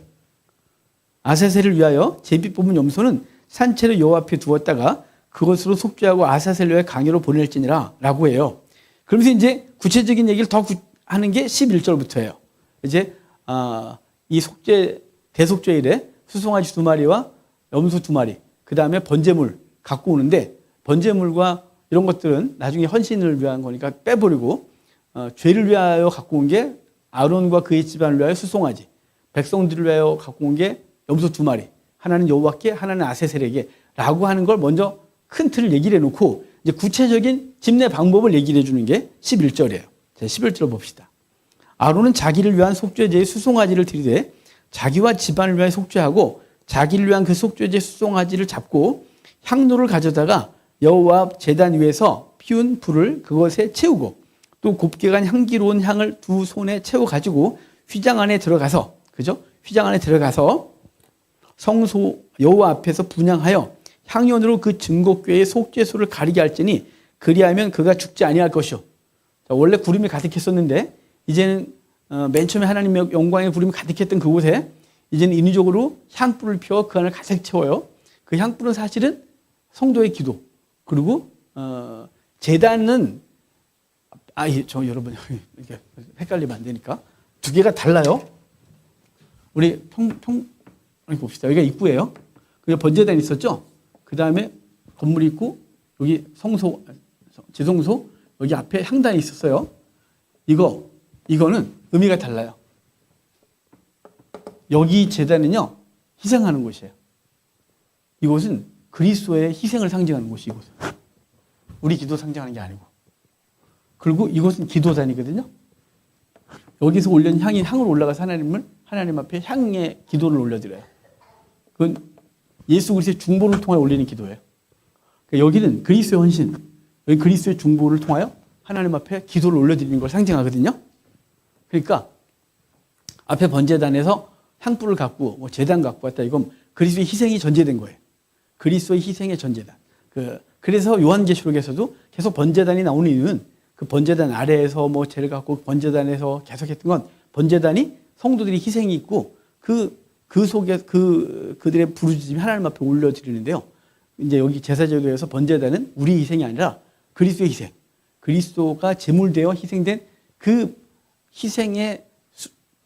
아사셀을 위하여 제비 뽑은 염소는 산채로 여호와 앞에 두었다가 그것으로 속죄하고 아사셀을 위하여 강요로 보낼지니라 라고 해요. 그러면서 이제 구체적인 얘기를 더 하는 게 11절부터예요. 이제 이 대속죄일에 수송아지 2마리와 염소 2마리, 그 다음에 번제물 갖고 오는데 번제물과 이런 것들은 나중에 헌신을 위한 거니까 빼버리고 죄를 위하여 갖고 온 게 아론과 그의 집안을 위하여 수송아지, 백성들을 위하여 갖고 온 게 염소 2마리, 하나는 여호와께, 하나는 아사셀에게 라고 하는 걸 먼저 큰 틀을 얘기를 해놓고 이제 구체적인 집내 방법을 얘기를 해주는 게 11절이에요. 자, 11절 봅시다. 아론은 자기를 위한 속죄제의 수송아지를 드리되 자기와 집안을 위하여 속죄하고 자기를 위한 그 속죄제 수송아지를 잡고 향로를 가져다가 여호와 제단 위에서 피운 불을 그것에 채우고 또 곱게 간 향기로운 향을 2 손에 채워 가지고 휘장 안에 들어가서, 그죠? 휘장 안에 들어가서 성소 여호와 앞에서 분향하여 향연으로 그 증거궤의 속죄소를 가리게 할지니 그리하면 그가 죽지 아니할 것이요. 원래 구름이 가득했었는데 이제는 맨 처음에 하나님의 영광의 구름이 가득했던 그곳에 이제는 인위적으로 향불을 피워 그 안을 가득 채워요. 그 향불은 사실은 성도의 기도, 그리고 제단은 여러분 이게 헷갈리면 안 되니까 두 개가 달라요. 우리 봅시다. 여기가 입구예요. 그게 번제단이 있었죠. 그 다음에 건물이 있고 여기 지성소 여기 앞에 향단이 있었어요. 이거는 의미가 달라요. 여기 제단은요 희생하는 곳이에요. 이곳은 그리스도의 희생을 상징하는 곳이 이곳은. 우리 기도 상징하는 게 아니고. 그리고 이곳은 기도단이거든요. 여기서 올려진 향이 향으로 올라가서 하나님 앞에 향의 기도를 올려드려요. 그건 예수 그리스도의 중보를 통해 올리는 기도예요. 그러니까 여기는 그리스도의 헌신, 여기 그리스도의 중보를 통하여 하나님 앞에 기도를 올려드리는 걸 상징하거든요. 그러니까 앞에 번제단에서 향불을 갖고 제단 갖고 왔다. 이건 그리스도의 희생이 전제된 거예요. 그리스도의 희생의 전제단. 그래서 요한계시록에서도 계속 번제단이 나오는 이유는 그 번제단 아래에서 죄를 갖고 번제단에서 계속 했던 건 번제단이 성도들이 희생이 있고 그 속에 그들의 부르짖음이 하나님 앞에 올려드리는데요. 이제 여기 제사제도에서 번제단은 우리 희생이 아니라 그리스도의 희생. 그리스도가 제물되어 희생된 그 희생의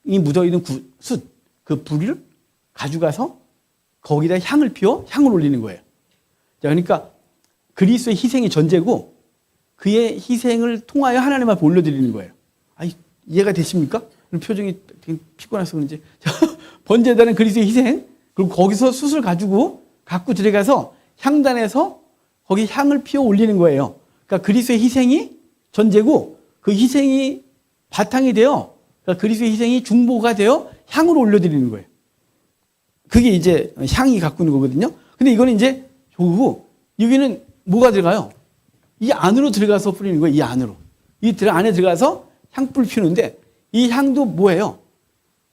이 묻어있는 숯, 그 불을 가져가서 거기다 향을 피워 향을 올리는 거예요. 자, 그러니까 그리스도의 희생이 전제고 그의 희생을 통하여 하나님 앞에 올려드리는 거예요. 이해가 되십니까? 표정이 되게 피곤해서 그런지. 번제단은 그리스도의 희생, 그리고 거기서 숯을 갖고 들어가서 향단에서 거기 향을 피워 올리는 거예요. 그러니까 그리스도의 희생이 전제고 그 희생이 바탕이 되어, 그러니까 그리스도의 희생이 중보가 되어 향으로 올려드리는 거예요. 그게 이제 향이 갖고 있는 거거든요. 근데 이거는 이제 조고 여기는 뭐가 들어가요? 이 안으로 들어가서 뿌리는 거예요. 이 안으로. 안에 들어가서 향불 피우는데 이 향도 뭐예요?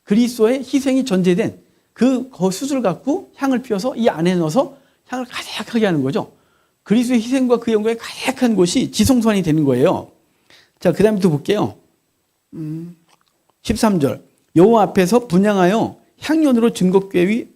그리스도의 희생이 전제된 그 숯을 갖고 향을 피워서 이 안에 넣어서 향을 가득하게 하는 거죠. 그리스도의 희생과 그 영광이 가득한 곳이 지성소안이 되는 거예요. 자, 그 다음에 또 볼게요. 13절. 여호와 앞에서 분향하여 향연으로 증거궤위,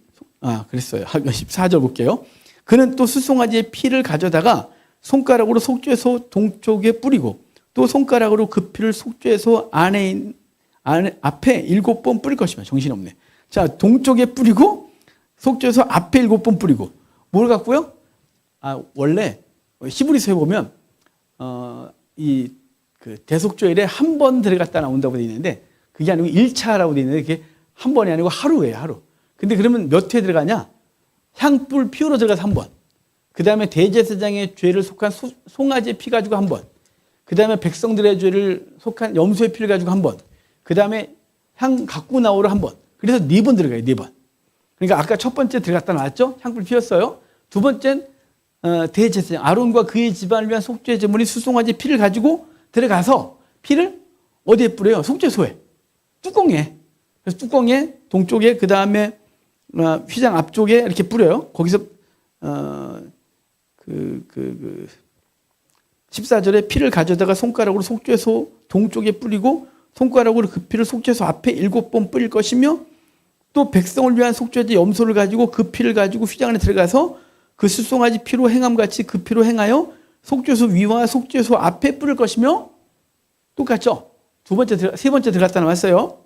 그랬어요. 14절 볼게요. 그는 또 숫송아지의 피를 가져다가 손가락으로 속죄소 동쪽에 뿌리고 또 손가락으로 그 피를 속죄소 앞에 7번 뿌릴 것이며. 정신없네. 자, 동쪽에 뿌리고 속죄소 앞에 7번 뿌리고 뭘 갖고요? 원래 히브리서에 보면 그 대속죄일에 한 번 들어갔다 나온다고 되어 있는데 그게 아니고 1차라고 되어 있는데 그게 한 번이 아니고 하루예요, 하루. 근데 그러면 몇 회 들어가냐? 향불 피우러 들어가서 한 번. 그 다음에 대제사장의 죄를 속한 송아지의 피 가지고 한 번. 그 다음에 백성들의 죄를 속한 염소의 피를 가지고 한 번. 그 다음에 향 갖고 나오러 한 번. 그래서 4번 들어가요, 4번. 그러니까 아까 첫 번째 들어갔다 나왔죠? 향불 피웠어요. 두 번째는 대제사장 아론과 그의 집안을 위한 속죄 제물인 수송아지 피를 가지고 들어가서 피를 어디에 뿌려요? 속죄소에. 뚜껑에. 그래서 뚜껑에 동쪽에 그 다음에 휘장 앞쪽에 이렇게 뿌려요. 거기서 14절에 피를 가져다가 손가락으로 속죄소 동쪽에 뿌리고 손가락으로 그 피를 속죄소 앞에 7번 뿌릴 것이며 또 백성을 위한 속죄제 염소를 가지고 그 피를 가지고 휘장 안에 들어가서 그 숫송아지 피로 행함같이 그 피로 행하여 속죄소 위와 속죄소 앞에 뿌릴 것이며 똑같죠? 세 번째 들어갔다 나왔어요.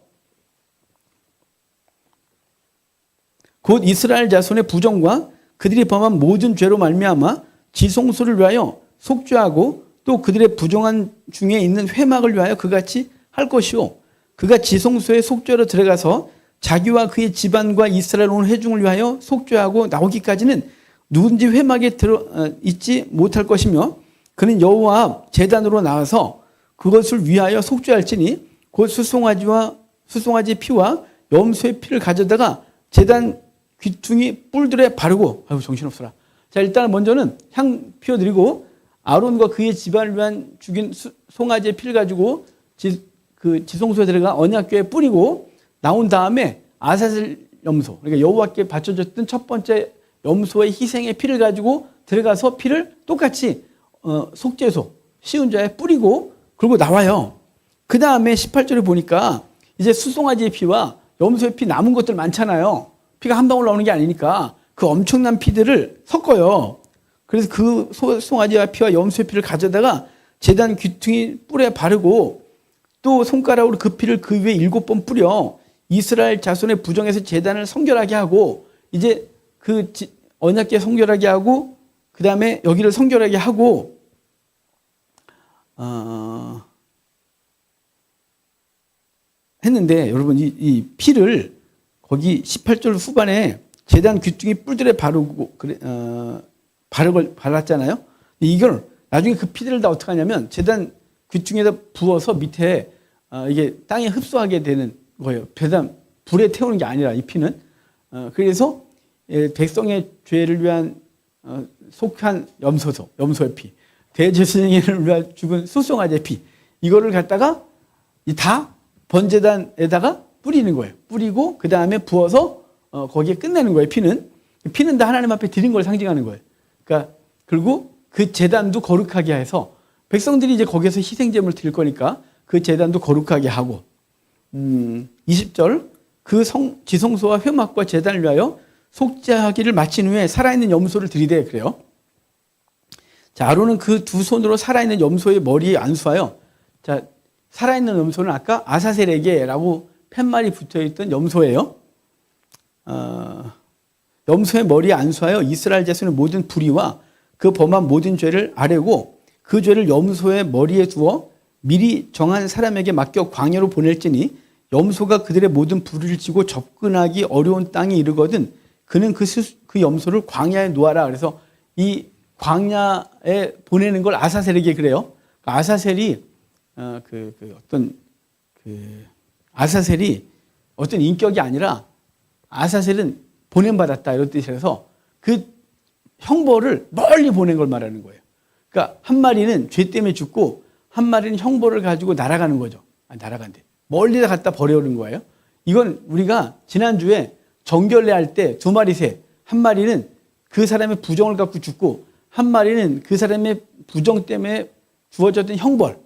곧 이스라엘 자손의 부정과 그들이 범한 모든 죄로 말미암아 지성소를 위하여 속죄하고 또 그들의 부정한 중에 있는 회막을 위하여 그같이 할 것이요 그가 지성소에 속죄로 들어가서 자기와 그의 집안과 이스라엘 온 회중을 위하여 속죄하고 나오기까지는 누군지 회막에 있지 못할 것이며 그는 여호와 앞 제단으로 나와서 그것을 위하여 속죄할지니 곧 수송아지 피와 염소의 피를 가져다가 제단 귀퉁이 뿔들에 바르고 정신없어라. 자, 일단 먼저는 향 피워드리고 아론과 그의 집안을 위한 죽인 송아지의 피를 가지고 그 지성소에 들어가 언약궤에 뿌리고 나온 다음에 아사셀 염소, 그러니까 여호와께 바쳐졌던 첫 번째 염소의 희생의 피를 가지고 들어가서 피를 똑같이 속죄소 시은자에 뿌리고 그리고 나와요. 그 다음에 18절에 보니까 이제 수송아지의 피와 염소의 피 남은 것들 많잖아요. 피가 한 방울 나오는 게 아니니까 그 엄청난 피들을 섞어요. 그래서 그 수송아지와 피와 염소의 피를 가져다가 제단 귀퉁이 뿔에 바르고 또 손가락으로 그 피를 그 위에 7번 뿌려 이스라엘 자손의 부정에서 제단을 성결하게 하고 이제 그 언약궤 성결하게 하고 그 다음에 여기를 성결하게 하고 했는데 여러분 이 피를 거기 18절 후반에 제단 귀퉁이 뿔들에 바르고 발랐잖아요. 이걸 나중에 그 피들을 다 어떻게 하냐면 제단 귀퉁이에다 부어서 밑에 이게 땅에 흡수하게 되는 거예요. 배단 불에 태우는 게 아니라 이 피는 그래서 백성의 죄를 위한 속한 염소의 피, 대제사장을 위한 죽은 수송아지의 피 이거를 갖다가 다 번제단에다가 뿌리는 거예요. 뿌리고 그 다음에 부어서 거기에 끝내는 거예요. 피는 다 하나님 앞에 드린 걸 상징하는 거예요. 그러니까 그리고 그 제단도 거룩하게 해서 백성들이 이제 거기에서 희생제물을 드릴 거니까 그 제단도 거룩하게 하고 20절 그 지성소와 회막과 제단을 위하여 속죄하기를 마친 후에 살아있는 염소를 들이대 그래요. 자, 아론은 그 두 손으로 살아있는 염소의 머리에 안수하여 자, 살아있는 염소는 아까 아사셀에게라고 팻말이 붙어있던 염소예요. 염소의 머리에 안수하여 이스라엘 자손의 모든 불의와 그 범한 모든 죄를 아뢰고 그 죄를 염소의 머리에 두어 미리 정한 사람에게 맡겨 광야로 보낼지니 염소가 그들의 모든 불의를 지고 접근하기 어려운 땅에 이르거든 그는 그 염소를 광야에 놓아라. 그래서 이 광야에 보내는 걸 아사셀에게 그래요. 아사셀이 아사셀이 어떤 인격이 아니라 아사셀은 보냄받았다 이런 뜻이라서 그 형벌을 멀리 보낸 걸 말하는 거예요. 그러니까 한 마리는 죄 때문에 죽고 한 마리는 형벌을 가지고 날아가는 거죠. 날아간대. 멀리다 갖다 버려오는 거예요. 이건 우리가 지난주에 정결례 할 때 두 마리 새, 한 마리는 그 사람의 부정을 갖고 죽고 한 마리는 그 사람의 부정 때문에 주어졌던 형벌.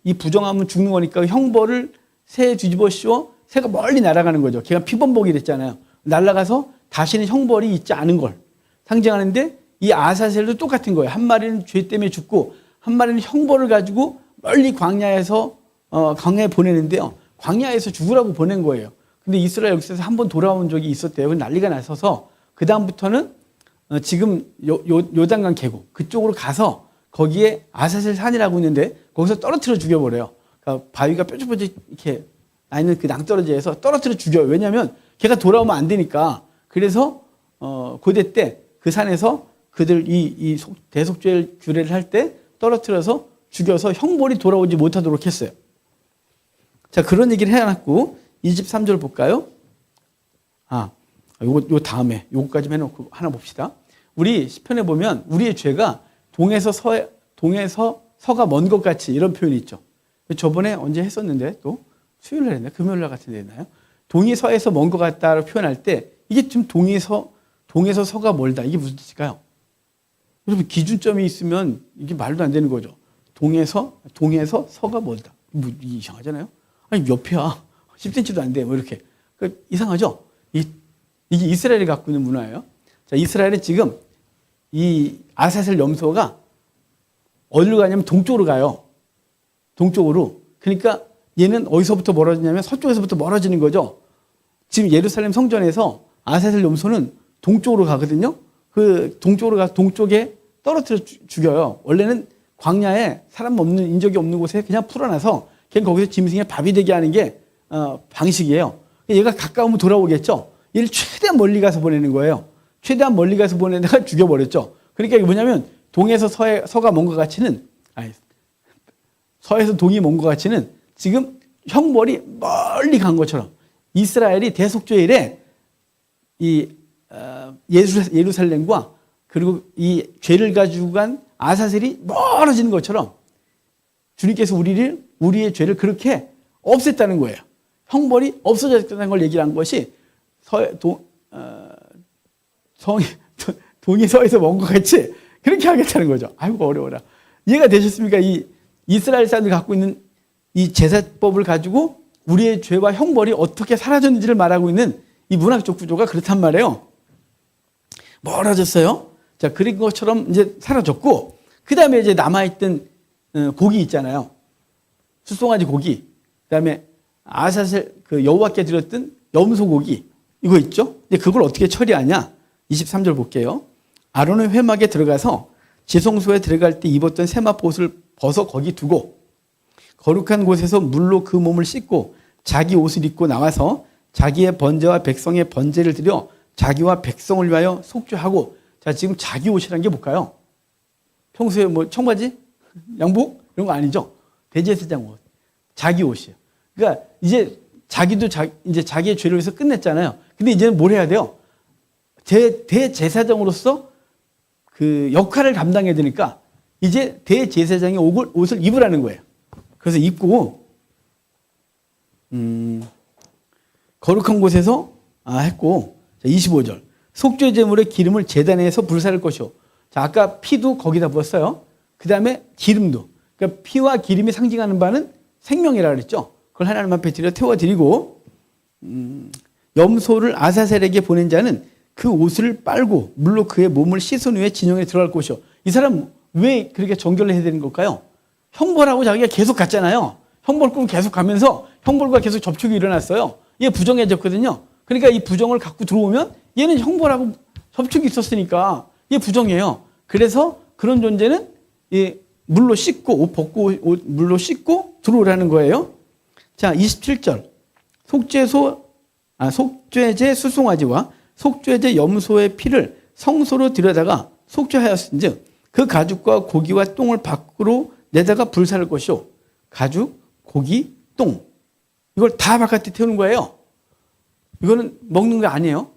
이 부정하면 죽는 거니까 형벌을 새에 뒤집어 씌워 새가 멀리 날아가는 거죠. 걔가 피범벅이 됐잖아요. 날아가서 다시는 형벌이 있지 않은 걸 상징하는데 이 아사셀도 똑같은 거예요. 한 마리는 죄 때문에 죽고 한 마리는 형벌을 가지고 멀리 광야에서 광야에 보내는데요. 광야에서 죽으라고 보낸 거예요. 근데 이스라엘 역사에서 한 번 돌아온 적이 있었대요. 난리가 나서서 그 다음부터는 지금 요단강 계곡 그쪽으로 가서 거기에 아사셀 산이라고 있는데 거기서 떨어뜨려 죽여버려요. 그러니까 바위가 뾰족뾰족 이렇게 나 있는 그 낭떠러지에서 떨어뜨려 죽여요. 왜냐하면 걔가 돌아오면 안 되니까. 그래서 고대 때 그 산에서 그들 이 대속죄 규례를 할 때 떨어뜨려서 죽여서 형벌이 돌아오지 못하도록 했어요. 자, 그런 얘기를 해놨고 23절 볼까요? 요 다음에 요거까지 해놓고 하나 봅시다. 우리 시편에 보면 우리의 죄가 동에서 서가 먼 것 같이 이런 표현이 있죠. 저번에 언제 했었는데 또 수요일 날 했나? 금요일 날 같은 데 했나요? 동이 서에서 먼 것 같다라고 표현할 때 이게 지금 동에서 서가 멀다. 이게 무슨 뜻일까요? 여러분 기준점이 있으면 이게 말도 안 되는 거죠. 동에서 서가 멀다. 뭐 이상하잖아요. 아니 몇 표야? 10cm도 안 돼. 뭐 이렇게. 이상하죠? 이게 이스라엘이 갖고 있는 문화예요. 자, 이스라엘은 지금 이 아사셀 염소가 어디로 가냐면 동쪽으로 가요. 동쪽으로. 그러니까 얘는 어디서부터 멀어지냐면 서쪽에서부터 멀어지는 거죠. 지금 예루살렘 성전에서 아사셀 염소는 동쪽으로 가거든요. 그 동쪽으로 가서 동쪽에 떨어뜨려 죽여요. 원래는 광야에 사람 없는 인적이 없는 곳에 그냥 풀어놔서 걔는 거기서 짐승의 밥이 되게 하는 게 방식이에요. 얘가 가까우면 돌아오겠죠. 얘를 최대한 멀리 가서 보내는 거예요. 최대한 멀리 가서 보내다가 죽여버렸죠. 그러니까 이게 뭐냐면 동에서 서가 먼 것 같이는 서에서 동이 먼 것 같이는 지금 형벌이 멀리 간 것처럼 이스라엘이 대속죄일에 이 예루살렘과 그리고 이 죄를 가지고 간 아사셀이 멀어지는 것처럼 주님께서 우리의 죄를 그렇게 없앴다는 거예요. 형벌이 없어졌다는 걸 얘기를 한 것이 동이 서에서 먼 것 같이 그렇게 하겠다는 거죠. 아이고 어려워라. 이해가 되셨습니까? 이 이스라엘 사람들이 갖고 있는 이 제사법을 가지고 우리의 죄와 형벌이 어떻게 사라졌는지를 말하고 있는 이 문학적 구조가 그렇단 말이에요. 멀어졌어요. 자, 그린 것처럼 이제 사라졌고, 그 다음에 이제 남아있던 고기 있잖아요. 수송아지 고기. 그 다음에 아사셀, 여호와께 드렸던 염소 고기. 이거 있죠? 이제 그걸 어떻게 처리하냐? 23절 볼게요. 아론의 회막에 들어가서 지성소에 들어갈 때 입었던 세마포 옷을 벗어 거기 두고 거룩한 곳에서 물로 그 몸을 씻고 자기 옷을 입고 나와서 자기의 번제와 백성의 번제를 드려 자기와 백성을 위하여 속죄하고. 자, 지금 자기 옷이라는 게 뭘까요? 평소에 뭐 청바지? 양복? 이런 거 아니죠? 대제사장 옷. 자기 옷이에요. 그러니까 이제 자기도 이제 자기의 죄를 위해서 끝냈잖아요. 근데 이제는 뭘 해야 돼요? 대제사장으로서 그 역할을 감당해야 되니까 이제 대제사장의 옷을 입으라는 거예요. 그래서 입고 거룩한 곳에서 했고. 자, 25절. 속죄 제물의 기름을 제단에서 불사를 것이요. 자, 아까 피도 거기다 부었어요. 그 다음에 기름도. 그러니까 피와 기름이 상징하는 바는 생명이라 그랬죠. 그걸 하나님 앞에 드려 태워드리고, 염소를 아사셀에게 보낸 자는 그 옷을 빨고 물로 그의 몸을 씻은 후에 진영에 들어갈 것이요. 이 사람 왜 그렇게 정결을 해야 되는 걸까요? 형벌하고 자기가 계속 갔잖아요. 형벌 꾸고 계속 가면서 형벌과 계속 접촉이 일어났어요. 이게 부정해졌거든요. 그러니까 이 부정을 갖고 들어오면 얘는 형벌하고 접촉이 있었으니까 이게 부정이에요. 그래서 그런 존재는 물로 씻고 옷 벗고 물로 씻고 들어오라는 거예요. 자, 27절. 속죄제 수송아지와 속죄제 염소의 피를 성소로 들여다가 속죄하였은즉 그 가죽과 고기와 똥을 밖으로 내다가 불사를 것이요. 가죽, 고기, 똥. 이걸 다 바깥에 태우는 거예요. 이거는 먹는 거 아니에요.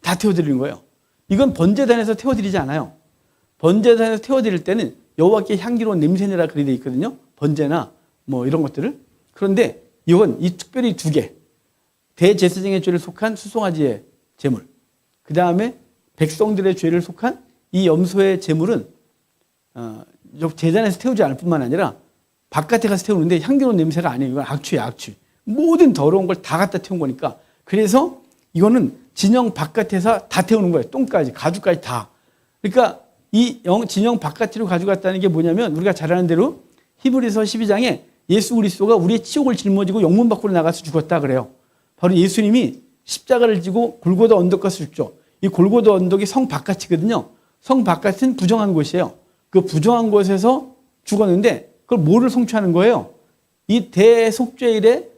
다 태워드리는 거예요. 이건 번제단에서 태워드리지 않아요. 번제단에서 태워드릴 때는 여호와께 향기로운 냄새내라 그리 돼 있거든요. 번제나 뭐 이런 것들을. 그런데 이건 특별히 두 개. 대제사장의 죄를 속한 수송아지의 제물. 그 다음에 백성들의 죄를 속한 이 염소의 제물은 제단에서 태우지 않을 뿐만 아니라 바깥에 가서 태우는데 향기로운 냄새가 아니에요. 이건 악취예요, 악취. 모든 더러운 걸 다 갖다 태운 거니까. 그래서 이거는 진영 바깥에서 다 태우는 거예요. 똥까지, 가죽까지 다. 그러니까 이 진영 바깥으로 가져갔다는 게 뭐냐면 우리가 잘 아는 대로 히브리서 12장에 예수 그리스도가 우리의 치욕을 짊어지고 영문 밖으로 나가서 죽었다 그래요. 바로 예수님이 십자가를 지고 골고다 언덕 가서 죽죠. 이 골고다 언덕이 성 바깥이거든요. 성 바깥은 부정한 곳이에요. 그 부정한 곳에서 죽었는데 그걸 뭐를 성취하는 거예요? 이 대속죄일에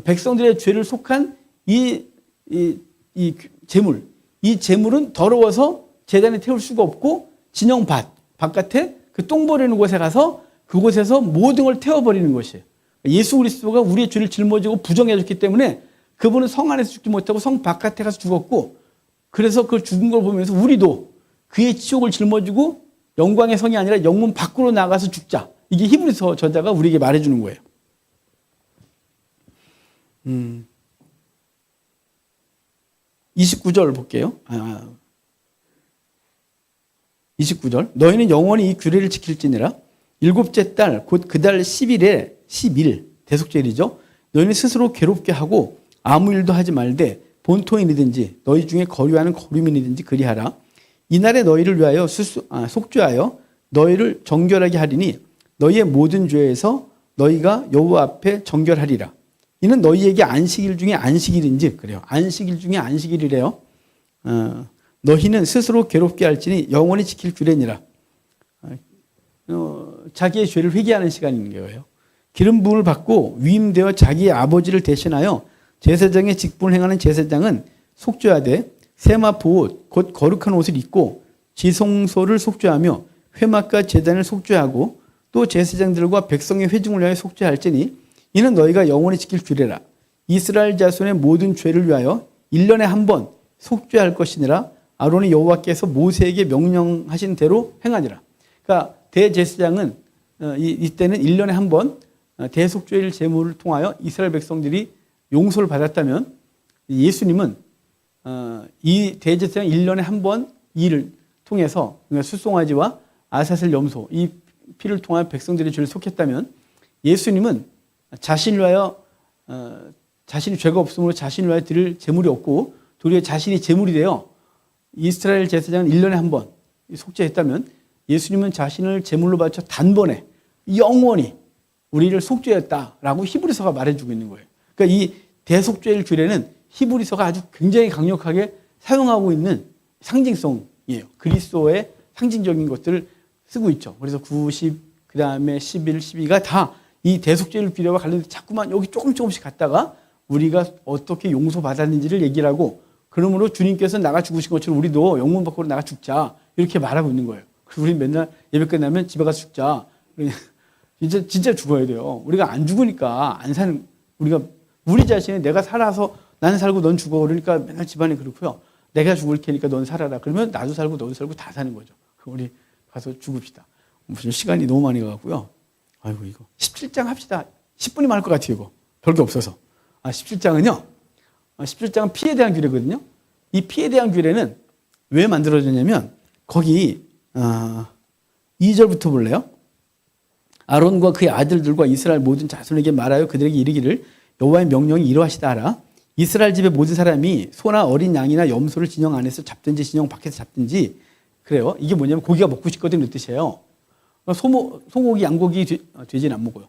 백성들의 죄를 속한 이 제물, 이 제물은 더러워서 제단에 태울 수가 없고 진영 바깥에 그 똥 버리는 곳에 가서 그곳에서 모든 걸 태워버리는 것이에요. 예수 그리스도가 우리의 죄를 짊어지고 부정해줬기 때문에 그분은 성 안에서 죽지 못하고 성 바깥에 가서 죽었고, 그래서 그 죽은 걸 보면서 우리도 그의 치욕을 짊어지고 영광의 성이 아니라 영문 밖으로 나가서 죽자. 이게 히브리서 저자가 우리에게 말해주는 거예요. 29절 볼게요. 29절. 너희는 영원히 이 규례를 지킬지니라. 일곱째 달 곧 그 달 10일 대속죄일이죠. 너희는 스스로 괴롭게 하고 아무 일도 하지 말되 본토인이든지 너희 중에 거류하는 거류민이든지 그리하라. 이날에 너희를 위하여 속죄하여 너희를 정결하게 하리니 너희의 모든 죄에서 너희가 여호와 앞에 정결하리라. 이는 너희에게 안식일 중에 안식일인지 그래요. 안식일 중에 안식일이래요. 너희는 스스로 괴롭게 할지니 영원히 지킬 규례니라. 자기의 죄를 회개하는 시간인 거예요. 기름 부음을 받고 위임되어 자기의 아버지를 대신하여 제사장의 직분을 행하는 제사장은 속죄하되 세마포 옷 곧 거룩한 옷을 입고 지성소를 속죄하며 회막과 제단을 속죄하고 또 제사장들과 백성의 회중을 위하여 속죄할지니 이는 너희가 영원히 지킬 규례라. 이스라엘 자손의 모든 죄를 위하여 1년에 한 번 속죄할 것이니라. 아론이 여호와께서 모세에게 명령하신 대로 행하니라. 그러니까 대제사장은 이때는 1년에 한 번 대속죄일 제물을 통하여 이스라엘 백성들이 용서를 받았다면 예수님은 이 대제사장 1년에 한 번 일을 통해서 그러니까 수송아지와 아사셀 염소 이 피를 통하여 백성들의 죄를 속했다면 예수님은 자신을 위하여 자신이 죄가 없으므로 자신을 위하여 드릴 제물이 없고 도리어 자신이 제물이 되어 이스라엘 제사장은 1년에 한 번 속죄했다면 예수님은 자신을 제물로 바쳐 단번에 영원히 우리를 속죄했다라고 히브리서가 말해주고 있는 거예요. 그러니까 이 대속죄일 규례는 히브리서가 아주 굉장히 강력하게 사용하고 있는 상징성이에요. 그리스도의 상징적인 것들을 쓰고 있죠. 그래서 90, 그 다음에 11, 12가 다 이 대속죄일 규례와 관련해서 자꾸만 여기 조금씩 갔다가 우리가 어떻게 용서받았는지를 얘기를 하고 그러므로 주님께서 나가 죽으신 것처럼 우리도 영문 밖으로 나가 죽자 이렇게 말하고 있는 거예요. 그래서 우리 맨날 예배 끝나면 집에 가서 죽자. 진짜 죽어야 돼요. 우리가 안 죽으니까 안 사는 우리 자신이 내가 살아서 나는 살고 넌 죽어 그러니까 맨날 집안에 그렇고요. 내가 죽을 테니까 넌 살아라. 그러면 나도 살고 너도 살고 다 사는 거죠. 우리 가서 죽읍시다. 무슨 시간이 너무 많이 가고요. 아이고 이거 17장 합시다. 10분이면 할 것 같아요. 이거 별게 없어서. 17장은요. 17장은 피에 대한 규례거든요. 이 피에 대한 규례는 왜 만들어졌냐면 거기 2절부터 볼래요? 아론과 그의 아들들과 이스라엘 모든 자손에게 말하여 그들에게 이르기를 여호와의 명령이 이러하시다 하라. 이스라엘 집의 모든 사람이 소나 어린 양이나 염소를 진영 안에서 잡든지 진영 밖에서 잡든지 그래요. 이게 뭐냐면 고기가 먹고 싶거든 그 뜻이에요. 소고기, 양고기, 돼지는 안 먹어요.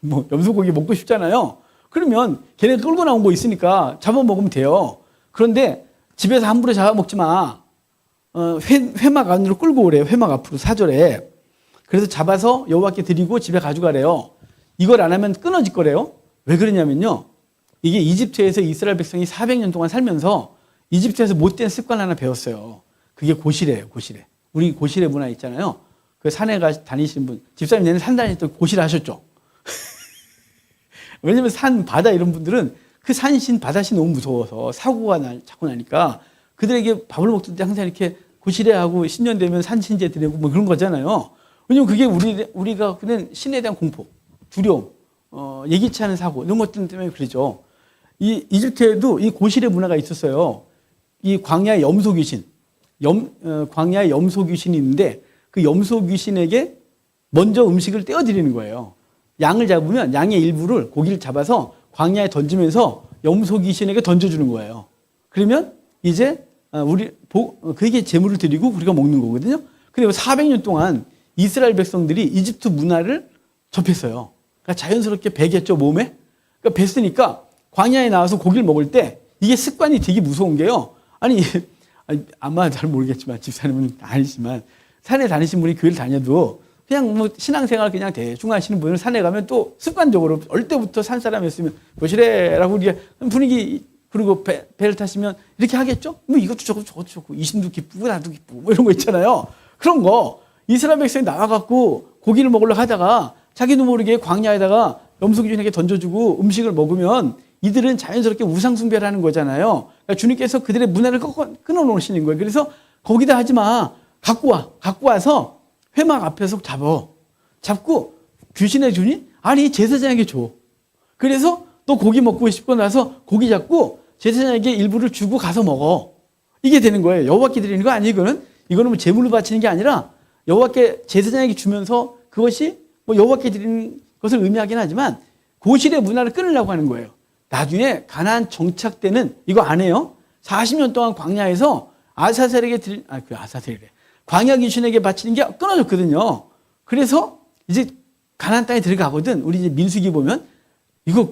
뭐 염소고기 먹고 싶잖아요. 그러면 걔네가 끌고 나온 거 있으니까 잡아먹으면 돼요. 그런데 집에서 함부로 잡아먹지 마. 회막 안으로 끌고 오래요. 회막 앞으로 4절에. 그래서 잡아서 여호와께 드리고 집에 가져가래요. 이걸 안 하면 끊어질 거래요. 왜 그러냐면요. 이게 이집트에서 이스라엘 백성이 400년 동안 살면서 이집트에서 못된 습관 하나 배웠어요. 그게 고시래예요. 고시래. 우리 고시래 문화 있잖아요. 그 산에 다니시는 분. 집사님 내내 산 다닐 때 고시래 하셨죠? 왜냐면 산, 바다 이런 분들은 그 산신, 바다신 너무 무서워서 사고가 자꾸 나니까 그들에게 밥을 먹을 때 항상 이렇게 고시래하고 신년 되면 산신제 드리고 뭐 그런 거잖아요. 왜냐면 그게 우리가 그냥 신에 대한 공포, 두려움, 예기치 않은 사고 이런 것들 때문에 그러죠. 이 이집트에도 이 고시래 문화가 있었어요. 이 광야의 염소 귀신, 광야의 염소 귀신이 있는데 그 염소 귀신에게 먼저 음식을 떼어드리는 거예요. 양을 잡으면 양의 일부를 고기를 잡아서 광야에 던지면서 염소 귀신에게 던져주는 거예요. 그러면 이제 그게 제물을 드리고 우리가 먹는 거거든요. 그리고 400년 동안 이스라엘 백성들이 이집트 문화를 접했어요. 그러니까 자연스럽게 배겠죠, 몸에. 그러니까 뱄으니까 광야에 나와서 고기를 먹을 때 이게 습관이 되게 무서운 게요. 아니 아마 잘 모르겠지만 집사님은 아니지만 산에 다니신 분이 교회를 다녀도 그냥 뭐 신앙생활 그냥 대충 하시는 분은 산에 가면 또 습관적으로 어릴 때부터 산 사람이었으면 뭐시래라고 우리가 분위기 그리고 배를 타시면 이렇게 하겠죠? 뭐 이것도 좋고 저것도 좋고 이신도 기쁘고 나도 기쁘고 뭐 이런 거 있잖아요. 그런 거 이스라엘 백성이 나와갖고 고기를 먹으려고 하다가 자기도 모르게 광야에다가 염소귀신에게 던져주고 음식을 먹으면 이들은 자연스럽게 우상숭배를 하는 거잖아요. 그러니까 주님께서 그들의 문화를 끊어놓으시는 거예요. 그래서 거기다 하지 마. 갖고 와서 회막 앞에서 잡고 귀신에 주니? 아니 제사장에게 줘. 그래서 또 고기 먹고 싶고 나서 고기 잡고 제사장에게 일부를 주고 가서 먹어. 이게 되는 거예요. 여호와께 드리는 거 아니에요. 이거는 뭐 제물로 바치는 게 아니라 여호와께 제사장에게 주면서 그것이 뭐 여호와께 드리는 것을 의미하긴 하지만 고실의 문화를 끊으려고 하는 거예요. 나중에 가나안 정착 때는 이거 안 해요. 40년 동안 광야에서 광야 귀신에게 바치는 게 끊어졌거든요. 그래서 이제 가나안 땅에 들어가거든. 우리 이제 민수기 보면 이거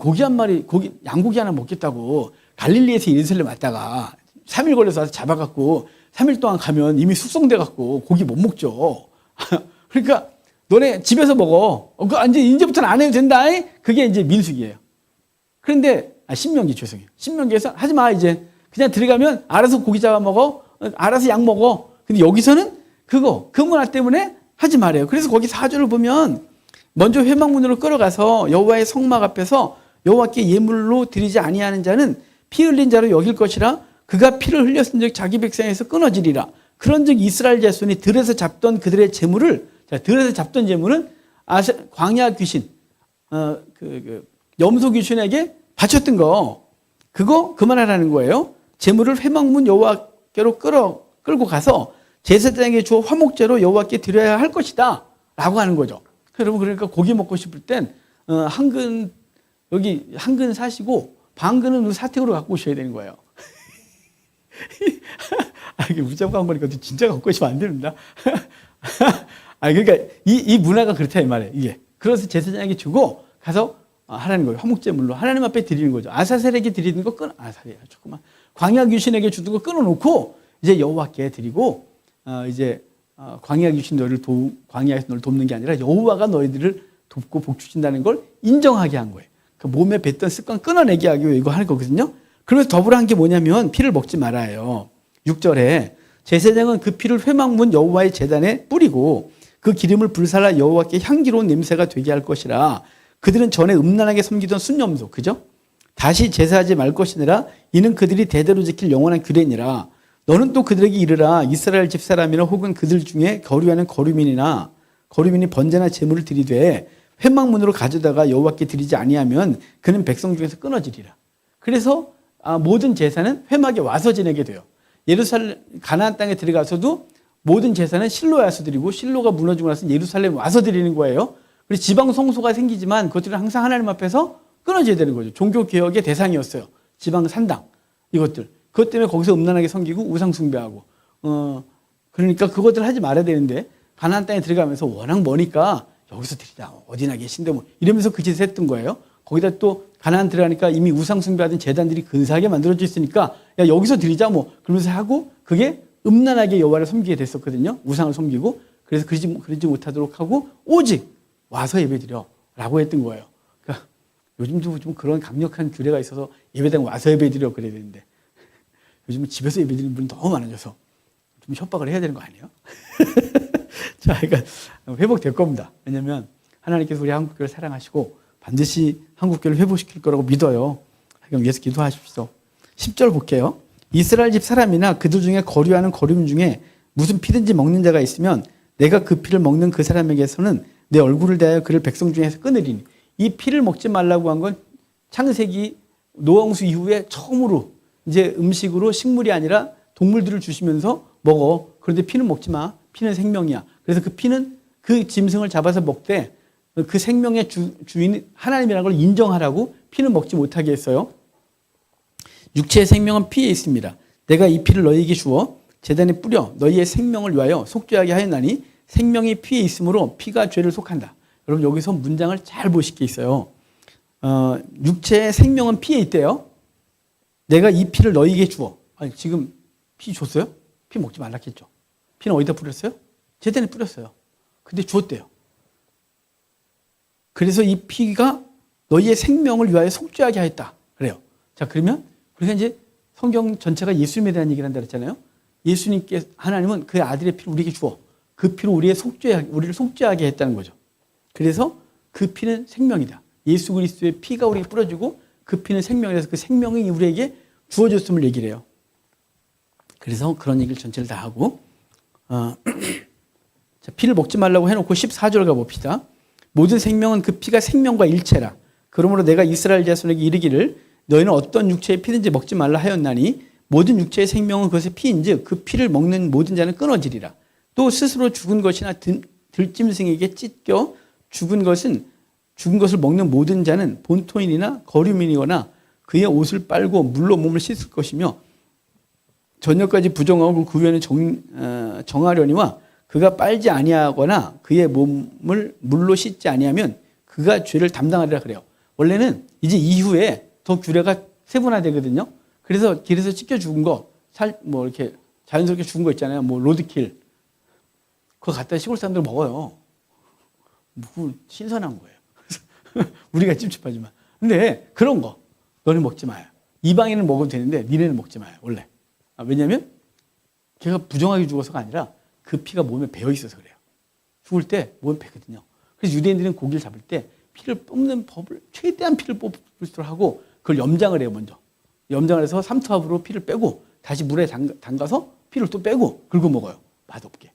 양고기 하나 먹겠다고 갈릴리에서 예루살렘 왔다가 3일 걸려서 와서 잡아갖고 3일 동안 가면 이미 숙성돼갖고 고기 못 먹죠. 그러니까 너네 집에서 먹어. 이제부터는 안 해도 된다. 그게 이제 민수기예요. 그런데 신명기 죄송해요. 신명기에서 하지 마 이제 그냥 들어가면 알아서 고기 잡아 먹어. 알아서 양 먹어. 근데 여기서는 그 문화 때문에 하지 말아요. 그래서 거기 4절을 보면 먼저 회막문으로 끌어가서 여호와의 성막 앞에서 여호와께 예물로 드리지 아니하는 자는 피 흘린 자로 여길 것이라 그가 피를 흘렸은즉 자기 백성에서 끊어지리라. 그런즉 이스라엘 자손이 들에서 잡던 그들의 재물을 들에서 잡던 재물은 광야 귀신 염소 귀신에게 바쳤던 거 그거 그만하라는 거예요. 재물을 회막문 여호와께로 끌고 가서 제사장에게 주어 화목제로 여호와께 드려야 할 것이다 라고 하는 거죠. 여러분 그러니까 고기 먹고 싶을 땐 한 여기 한 근 사시고 반 근은 사택으로 갖고 오셔야 되는 거예요. 이게 무자고 거니까 진짜 갖고 오시면 안 됩니다. 그러니까 이 문화가 그렇다 이 말이에요. 이게 그래서 제사장에게 주고 가서 하라는 거예요. 화목제물로 하나님 앞에 드리는 거죠. 아사셀에게 드리는 거 아사셀이야 조금만 광야 귀신에게 주는 거 끊어놓고 이제 여호와께 드리고 이제 광야 귀신 광야에서 너를 돕는 게 아니라 여호와가 너희들을 돕고 복 주신다는 걸 인정하게 한 거예요. 그 몸에 뱉던 습관 끊어내게 하기 위해 이거 하는 거거든요. 그래서 더불어 한 게 뭐냐면 피를 먹지 말아요. 6절에 제사장은 그 피를 회막문 여호와의 제단에 뿌리고 그 기름을 불살라 여호와께 향기로운 냄새가 되게 할 것이라. 그들은 전에 음란하게 섬기던 순념소, 그죠? 다시 제사하지 말 것이니라. 이는 그들이 대대로 지킬 영원한 규례니라. 너는 또 그들에게 이르라. 이스라엘 집사람이나 혹은 그들 중에 거류하는 거류민이 번제나 제물을 드리되 회막문으로 가져다가 여호와께 드리지 아니하면 그는 백성 중에서 끊어지리라. 그래서 모든 제사는 회막에 와서 지내게 돼요. 예루살렘 가나안 땅에 들어가서도 모든 제사는 실로에 와서 드리고 실로가 무너지고 나서 예루살렘에 와서 드리는 거예요. 그래서 지방 성소가 생기지만 그것들은 항상 하나님 앞에서 끊어져야 되는 거죠. 종교 개혁의 대상이었어요. 지방 산당 이것들. 그것 때문에 거기서 음란하게 섬기고 우상 숭배하고 그러니까 그것들 하지 말아야 되는데 가나안 땅에 들어가면서 워낙 머니까 여기서 드리자. 어디나 계신데 뭐 이러면서 그 짓을 했던 거예요. 거기다 또 가나안 들어가니까 이미 우상 숭배하던 제단들이 근사하게 만들어져 있으니까 야 여기서 드리자 뭐 그러면서 하고 그게 음란하게 여호와를 섬기게 됐었거든요. 우상을 섬기고 그래서 그러지 못하도록 하고 오직 와서 예배드려라고 했던 거예요. 그러니까 요즘도 좀 그런 강력한 규례가 있어서 예배당 와서 예배드려 그래야 되는데 요즘은 집에서 예배드리는 분이 너무 많아져서 좀 협박을 해야 되는 거 아니에요? 자, 그러니까 회복될 겁니다. 왜냐하면 하나님께서 우리 한국교회를 사랑하시고 반드시 한국교회를 회복시킬 거라고 믿어요. 그럼 위해서 기도하십시오. 10절 볼게요. 이스라엘 집 사람이나 그들 중에 거류하는 거류민 중에 무슨 피든지 먹는 자가 있으면 내가 그 피를 먹는 그 사람에게서는 내 얼굴을 대하여 그를 백성 중에서 끊으리니. 이 피를 먹지 말라고 한 건 창세기 노홍수 이후에 처음으로 이제 음식으로 식물이 아니라 동물들을 주시면서 먹어. 그런데 피는 먹지 마. 피는 생명이야. 그래서 그 피는 그 짐승을 잡아서 먹되 그 생명의 주인 하나님이라는 걸 인정하라고 피는 먹지 못하게 했어요. 육체의 생명은 피에 있습니다. 내가 이 피를 너희에게 주어 제단에 뿌려 너희의 생명을 위하여 속죄하게 하였나니 생명이 피에 있으므로 피가 죄를 속한다. 여러분 여기서 문장을 잘 보실 게 있어요. 육체의 생명은 피에 있대요. 내가 이 피를 너희에게 주어. 아니 지금 피 줬어요? 피 먹지 말랐겠죠. 피는 어디다 뿌렸어요? 제단에 뿌렸어요. 근데 주었대요. 그래서 이 피가 너희의 생명을 위하여 속죄하게 하였다. 그래요. 자, 그러면 우리가 이제 성경 전체가 예수님에 대한 얘기를 한다 그랬잖아요. 예수님께 하나님은 그 아들의 피를 우리에게 주어 그 피로 우리를 속죄하게 했다는 거죠. 그래서 그 피는 생명이다. 예수 그리스도의 피가 우리에게 뿌려지고 그 피는 생명이라서 그 생명이 우리에게 주어졌음을 얘기를 해요. 그래서 그런 얘기를 전체를 다 하고 자, 피를 먹지 말라고 해놓고 14절 가봅시다. 모든 생명은 그 피가 생명과 일체라. 그러므로 내가 이스라엘 자손에게 이르기를 너희는 어떤 육체의 피든지 먹지 말라 하였나니 모든 육체의 생명은 그것의 피인즉 그 피를 먹는 모든 자는 끊어지리라. 또 스스로 죽은 것이나 들짐승에게 찢겨 죽은 것을 먹는 모든 자는 본토인이나 거류민이거나 그의 옷을 빨고 물로 몸을 씻을 것이며 저녁까지 부정하고 그 후에는 정하려니와 그가 빨지 아니하거나 그의 몸을 물로 씻지 아니하면 그가 죄를 담당하리라 그래요. 원래는 이제 이후에 더 규례가 세분화되거든요. 그래서 길에서 찢겨 죽은 거, 뭐 이렇게 자연스럽게 죽은 거 있잖아요. 뭐 로드킬. 그거 갖다 시골 사람들 먹어요. 뭐 신선한 거예요. 우리가 찝찝하지만. 근데 그런 거 너는 먹지 마요. 이방인은 먹어도 되는데 니네는 먹지 마요. 원래. 왜냐하면 걔가 부정하게 죽어서가 아니라 그 피가 몸에 배어 있어서 그래요. 죽을 때 몸에 배거든요. 그래서 유대인들은 고기를 잡을 때 피를 뽑는 법을 최대한 피를 뽑을 수 있도록 하고 그걸 염장을 해요. 먼저. 염장을 해서 삼투압으로 피를 빼고 다시 물에 담가서 피를 또 빼고 긁어 먹어요. 맛없게.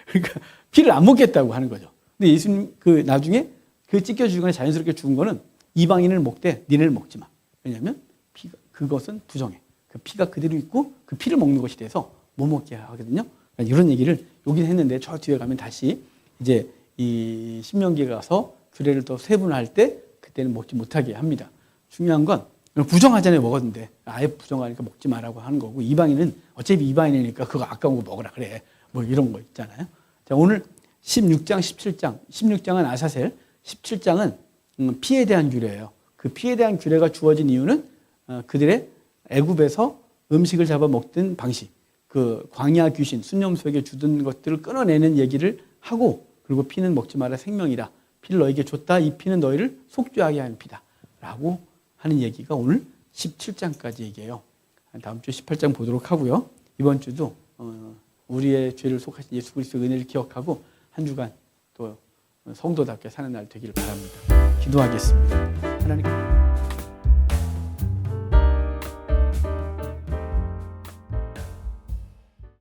그러니까 피를 안 먹겠다고 하는 거죠. 근데 예수님 나중에 그 찢겨 죽거나 자연스럽게 죽은 거는 이방인을 먹되 니네를 먹지 마. 왜냐하면 그것은 부정해. 그 피가 그대로 있고 그 피를 먹는 것이 돼서 못 먹게 하거든요. 그러니까 이런 얘기를 여기는 했는데 저 뒤에 가면 다시 이제 이 신명기에 가서 규례를 더 세분화할 때 그때는 먹지 못하게 합니다. 중요한 건 부정하잖아요. 먹었는데 아예 부정하니까 먹지 말라고 하는 거고, 이방인은 어차피 이방인이니까 그거 아까운 거 먹으라 그래, 뭐 이런 거 있잖아요. 자, 오늘 16장 17장 16장은 아사셀, 17장은 피에 대한 규례예요. 그 피에 대한 규례가 주어진 이유는 그들의 애굽에서 음식을 잡아 먹던 방식, 그 광야 귀신 순념소에게 주던 것들을 끊어내는 얘기를 하고, 그리고 피는 먹지 마라 생명이라, 피를 너에게 줬다, 이 피는 너희를 속죄하게 하는 피다 라고 하는 얘기가 오늘 17장까지 얘기해요. 다음 주 18장 보도록 하고요. 이번 주도 우리의 죄를 속하신 예수 그리스도의 은혜를 기억하고 한 주간 또 성도답게 사는 날 되기를 바랍니다. 기도하겠습니다. 하나님